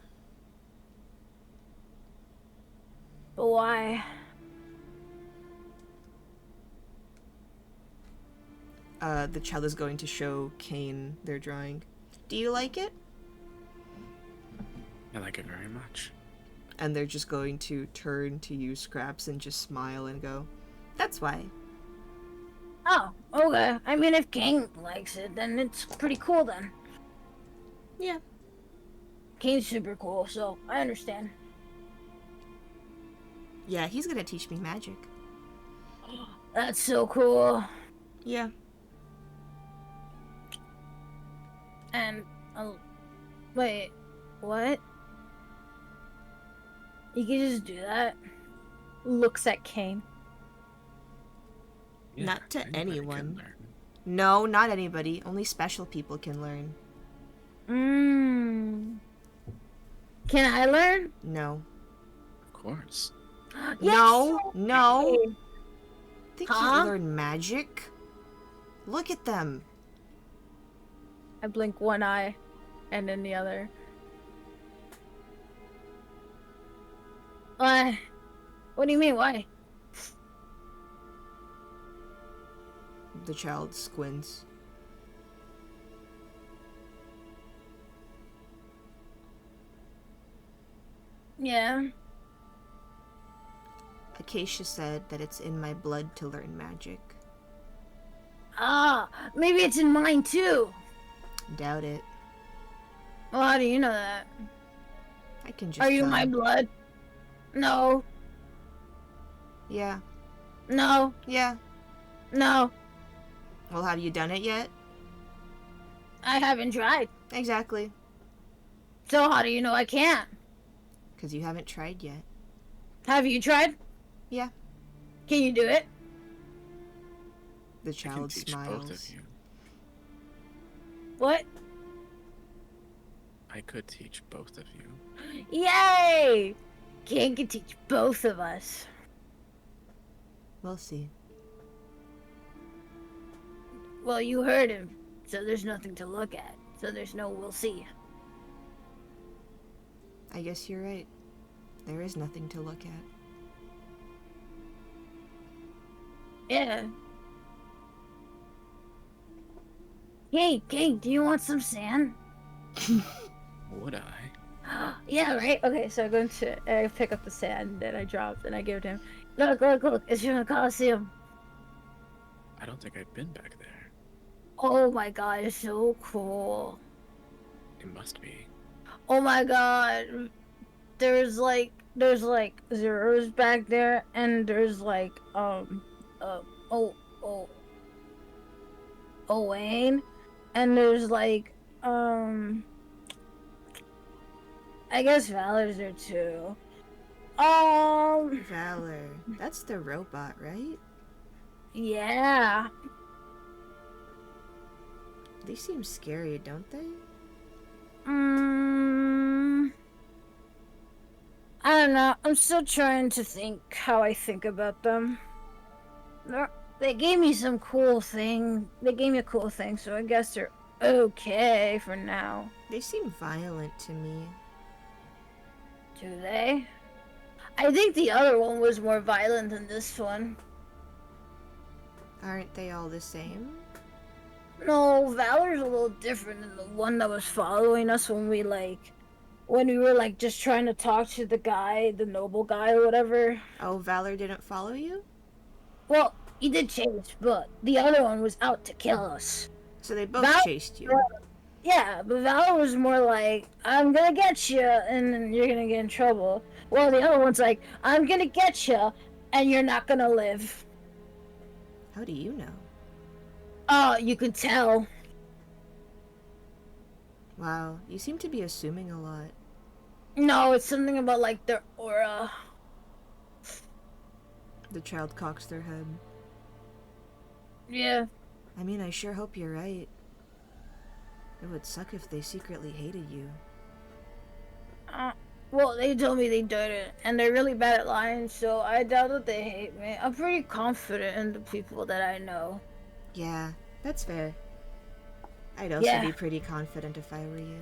But why? The child is going to show Kane their drawing. Do you like it? I like it very much. And they're just going to turn to you, Scraps, and just smile and go, "That's why." Oh, okay. I mean, if King likes it, then it's pretty cool then. Yeah. Kane's super cool, so I understand. Yeah, he's gonna teach me magic. That's so cool. Yeah. And, wait, what? You can just do that? Looks at Kane. Yeah, Not to anybody can anyone. learn. No, not anybody. Only special people can learn. Can I learn? No. Of course. No, Yes! no. They Huh? can't learn magic. Look at them. I blink one eye, and then the other. Why? What do you mean, why? The child squints. Yeah. Acacia said that it's in my blood to learn magic. Ah, maybe it's in mine too. Doubt it. Well, how do you know that? I can just Are you tell. my blood? No. Yeah. No. Yeah. No. Well, have you done it yet? I haven't tried. Exactly. So how do you know I can't? Because you haven't tried yet. Have you tried? Yeah. Can you do it? The I can child teach smiles. both of you. What? I could teach both of you. Yay! King can teach both of us. We'll see. Well, you heard him, so there's nothing to look at. So there's no we'll see. I guess you're right. There is nothing to look at. Yeah. Hey, King, do you want some sand? Would I? Yeah, right? Okay, so I pick up the sand that I dropped and I give it to him. Look, it's from the Coliseum. I don't think I've been back there. Oh my god, it's so cool. It must be. Oh my god. There's like zeros back there and there's like Wayne and there's like I guess Valor's there too. Valor. That's the robot, right? Yeah. They seem scary, don't they? I don't know. I'm still trying to think how I think about them. They gave me some cool thing. They gave me a cool thing, so I guess they're okay for now. They seem violent to me. Do they? I think the other one was more violent than this one. Aren't they all the same? No, Valor's a little different than the one that was following us when we were just trying to talk to the guy, the noble guy or whatever. Oh, Valor didn't follow you? Well, he did chase, but the other one was out to kill us. So they both Val- chased you. Yeah, but Valor was more like, I'm gonna get you, and then you're gonna get in trouble. Well, the other one's like, I'm gonna get you, and you're not gonna live. How do you know? Oh, you could tell. Wow, you seem to be assuming a lot. No, it's something about, like, their aura. The child cocks their head. Yeah. I mean, I sure hope you're right. It would suck if they secretly hated you. Well, they told me they didn't, and they're really bad at lying, so I doubt that they hate me. I'm pretty confident in the people that I know. Yeah, that's fair. I'd also be pretty confident if I were you.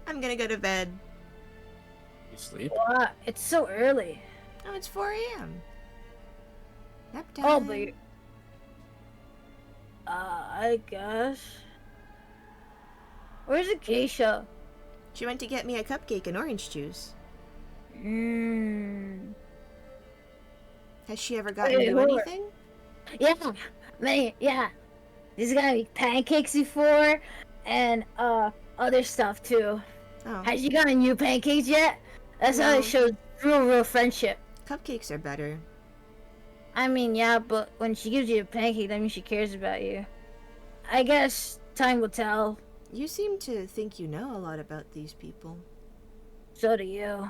I'm gonna go to bed. Sleep? What? It's so early. Oh, it's 4 a.m. Nap time. Oh, but I guess. Where's Acacia? She went to get me a cupcake and orange juice. Has she ever gotten Wait, you hold on. anything? Yeah, man, yeah. There's gotta be pancakes before, and other stuff too. Oh, Has she gotten you pancakes yet? That's how No. it shows real friendship. cupcakes are better. I mean, yeah, but when she gives you a pancake, that means she cares about you. I guess time will tell. You seem to think you know a lot about these people. So do you.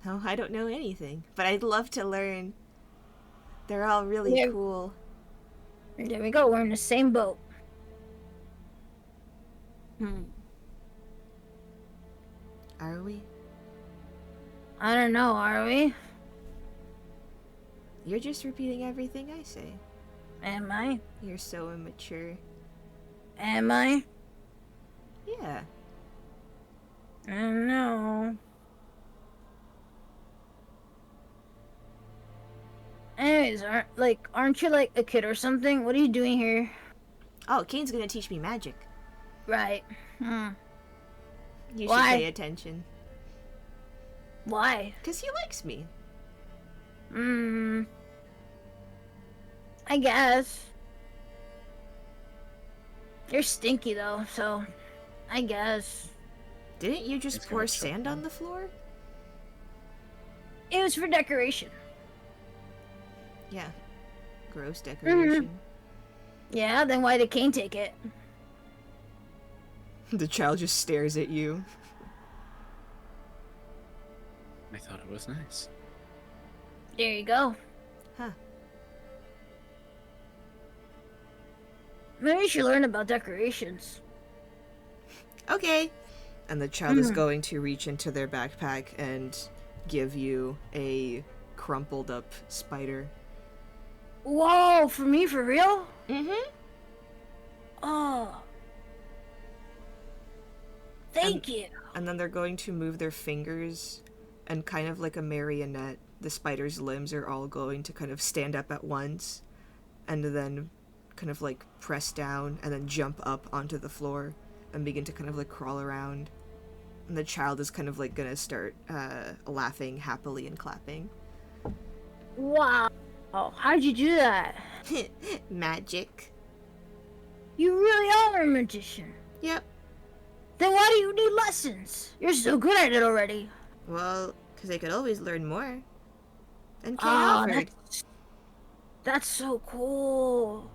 Oh, I don't know anything, but I'd love to learn. They're all really Yeah. cool. There we go. We're in the same boat. Are we? I don't know. Are we? You're just repeating everything I say. Am I? You're so immature. Am I? Yeah. I don't know. Anyways, aren't you like a kid or something? What are you doing here? Oh, Kane's gonna teach me magic. Right. You should Why? pay attention. Why? Because he likes me. I guess. You're stinky though, so I guess. Didn't you just It's pour gonna choke sand me. on the floor? It was for decoration. Yeah. Gross decoration. Yeah, then why did Kane take it? The child just stares at you. I thought it was nice. There you go. Huh. Maybe you should learn about decorations. Okay. And the child is going to reach into their backpack and give you a crumpled up spider. Whoa, for me, for real? Mm-hmm. Oh. Thank you. And then they're going to move their fingers, and kind of like a marionette, the spider's limbs are all going to kind of stand up at once, and then kind of like press down, and then jump up onto the floor, and begin to kind of like crawl around. And the child is kind of like gonna start laughing happily and clapping. Wow. Oh, how'd you do that? Magic. You really are a magician. Yep. Then why do you need lessons? You're so good at it already. Well, because I could always learn more. And Kate Oh, offered. that's so cool.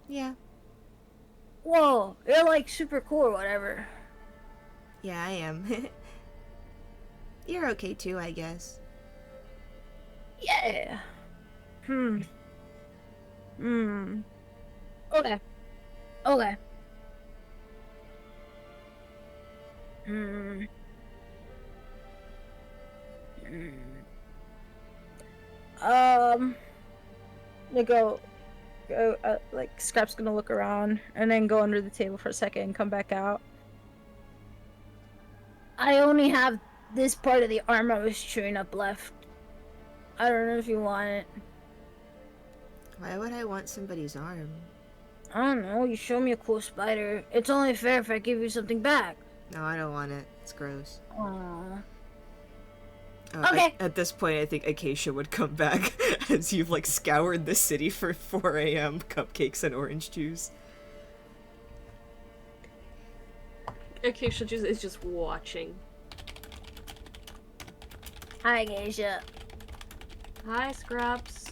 Yeah. Whoa, you're like super cool or whatever. Yeah, I am. You're okay too, I guess. Yeah. Okay. Okay. They go, like, Scrap's gonna look around and then go under the table for a second and come back out. I only have this part of the arm I was chewing up left. I don't know if you want it. Why would I want somebody's arm? I don't know, you show me a cool spider. It's only fair if I give you something back. No, I don't want it. It's gross. Aww. Okay. At this point, I think Acacia would come back as you've like scoured the city for 4 a.m. cupcakes and orange juice. Acacia is just watching. Hi, Geisha. Hi, Scraps.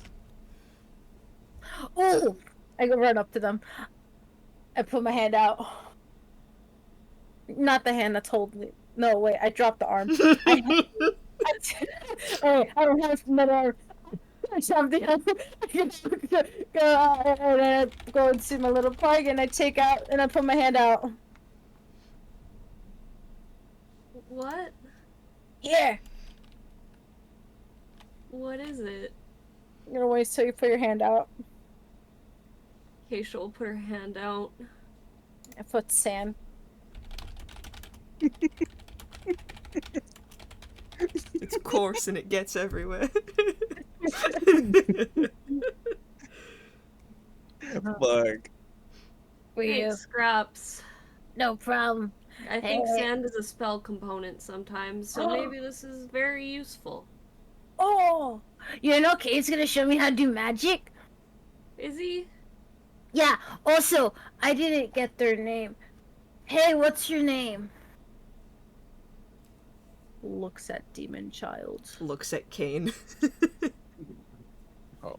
Oh! I go run up to them. I put my hand out. Not the hand that's holding it. No, wait, I dropped the arm. I don't have another arm. I something else. I go into my little park and I take out and I put my hand out. What? Here. What is it? I'm gonna wait till you put your hand out. Acacia will put her hand out. I put sand. It's coarse and it gets everywhere. Fuck. For you. Thanks, Scraps. No problem. I think Hey. sand is a spell component sometimes, so maybe this is very useful. Oh, you know, Kate's gonna show me how to do magic. Is he? Yeah. Also, I didn't get their name. Hey, what's your name? Looks at Demon Child. Looks at Kane. Oh,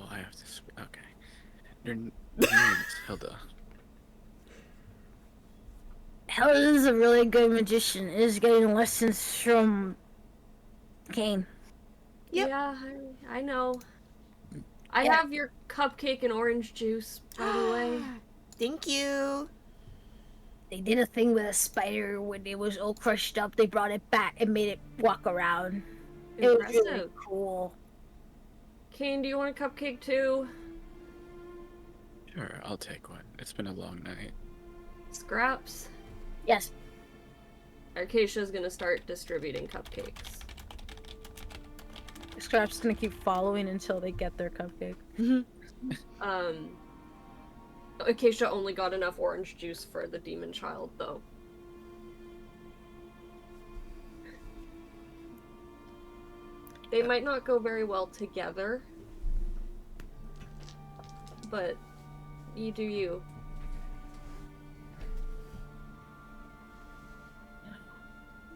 I have to. Okay. Your name is Hilda. Hell is a really good magician. Is getting lessons from Kane. Yep. Yeah, I know. I Yeah. have your cupcake and orange juice, by the way. Thank you. They did a thing with a spider when it was all crushed up. They brought it back and made it walk around. It was really Impressive. cool. Kane, do you want a cupcake too? Sure, I'll take one. It's been a long night. Scraps? Yes. Acacia's gonna start distributing cupcakes. Scrap's gonna keep following until they get their cupcake. Acacia only got enough orange juice for the demon child, though. They might not go very well together, but you do you.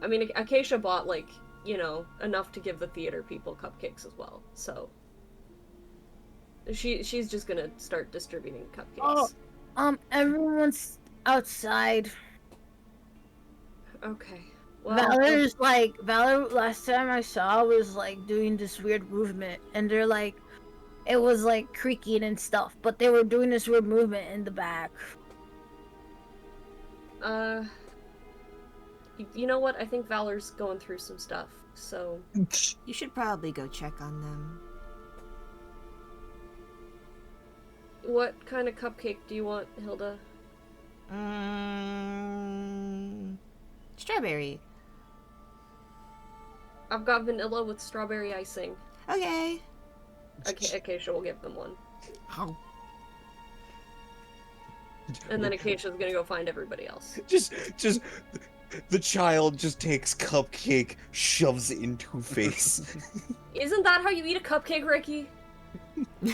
I mean, Acacia bought, like, you know, enough to give the theater people cupcakes as well, so... She's just gonna start distributing cupcakes. Oh, everyone's outside. Okay. Well, Valor last time I saw was like doing this weird movement, and they're like, it was like creaking and stuff, but they were doing this weird movement in the back. you know what? I think Valor's going through some stuff, so... You should probably go check on them. What kind of cupcake do you want, Hilda? Strawberry. I've got vanilla with strawberry icing. Okay. Acacia will give them one. Oh. And then Acacia's gonna go find everybody else. Just the child just takes cupcake, shoves it into face. Isn't that how you eat a cupcake, Ricky?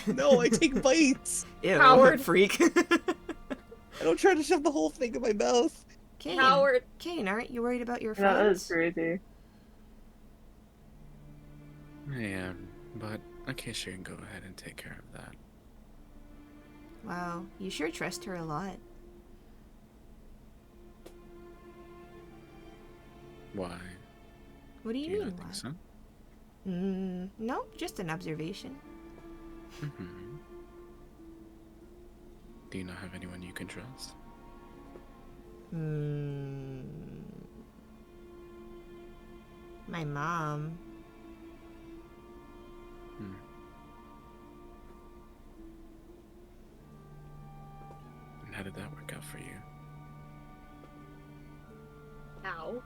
No, I take bites. Ew, Howard. freak. I don't try to shove the whole thing in my mouth. Kane. Howard. Kane, aren't you worried about your That is friends? crazy. I am, but Acacia can go ahead and take care of that. Wow, you sure trust her a lot. Why? What do Do you you mean? not think so? No, just an observation. Mm-hmm. Do you not have anyone you can trust? My mom. And how did that work out for you? Ow.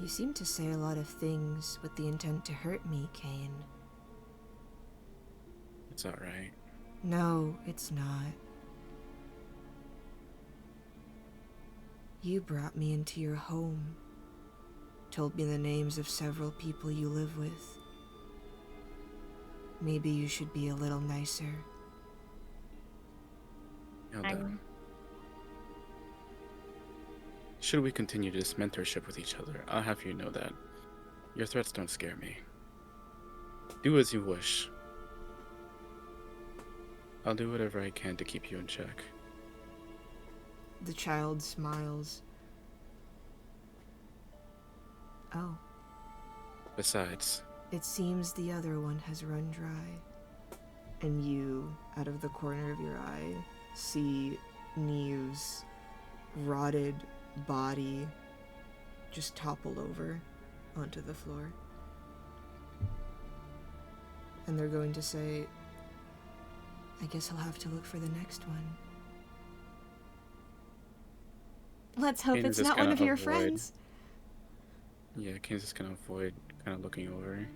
You seem to say a lot of things with the intent to hurt me, Kane. It's alright. No, it's not. You brought me into your home, told me the names of several people you live with. Maybe you should be a little nicer. Hilda, should we continue this mentorship with each other, I'll have you know that your threats don't scare me. Do as you wish. I'll do whatever I can to keep you in check. The child smiles. Oh, Besides, it seems the other one has run dry. And you, out of the corner of your eye, see Neve's rotted body just topple over onto the floor. And they're going to say, I guess I'll have to look for the next one. Let's hope Kane is it's just not one gonna of your avoid- friends. Yeah, Kane's just gonna avoid kind of looking over.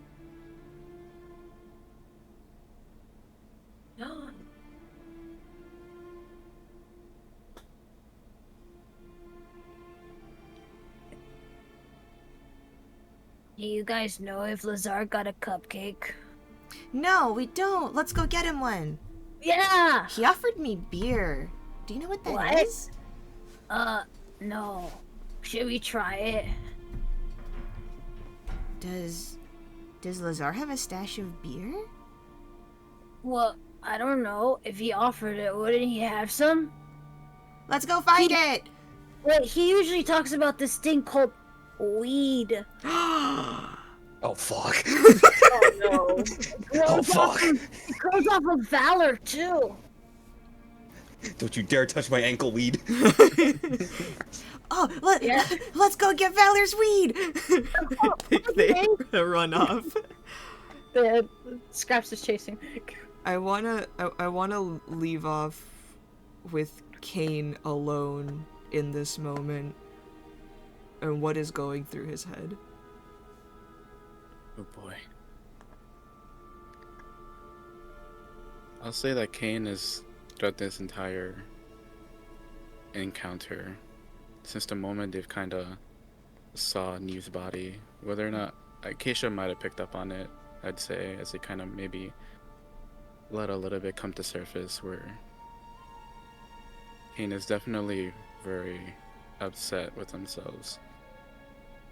Do you guys know if Lazar got a cupcake? No, we don't. Let's go get him one. Yeah! He offered me beer. Do you know what that is? What? No. Should we try it? Does Lazar have a stash of beer? Well, I don't know. If he offered it, wouldn't he have some? Let's go find it. Wait, he usually talks about this thing called weed. Oh fuck. Oh no. Oh fuck. It grows off of Valor too. Don't you dare touch my ankle weed. Oh, Yeah. let's go get Valor's weed. they run off. The Scraps is chasing. I wanna leave off with Kane alone in this moment and what is going through his head. Oh boy. I'll say that Kane is, throughout this entire encounter, since the moment they've kind of saw Neve's body, whether or not Keisha might have picked up on it, I'd say, as they kind of maybe let a little bit come to surface, where Kane is definitely very upset with themselves,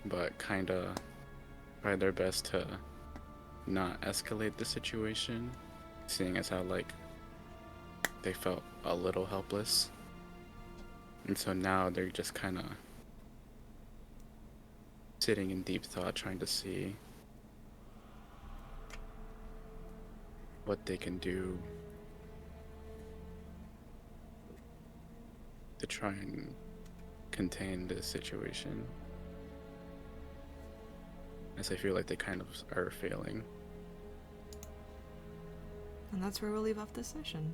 but kind of try their best to not escalate the situation, seeing as how like they felt a little helpless, and so now they're just kind of sitting in deep thought, trying to see what they can do to try and contain this situation, as I feel like they kind of are failing. And that's where we'll leave off this session.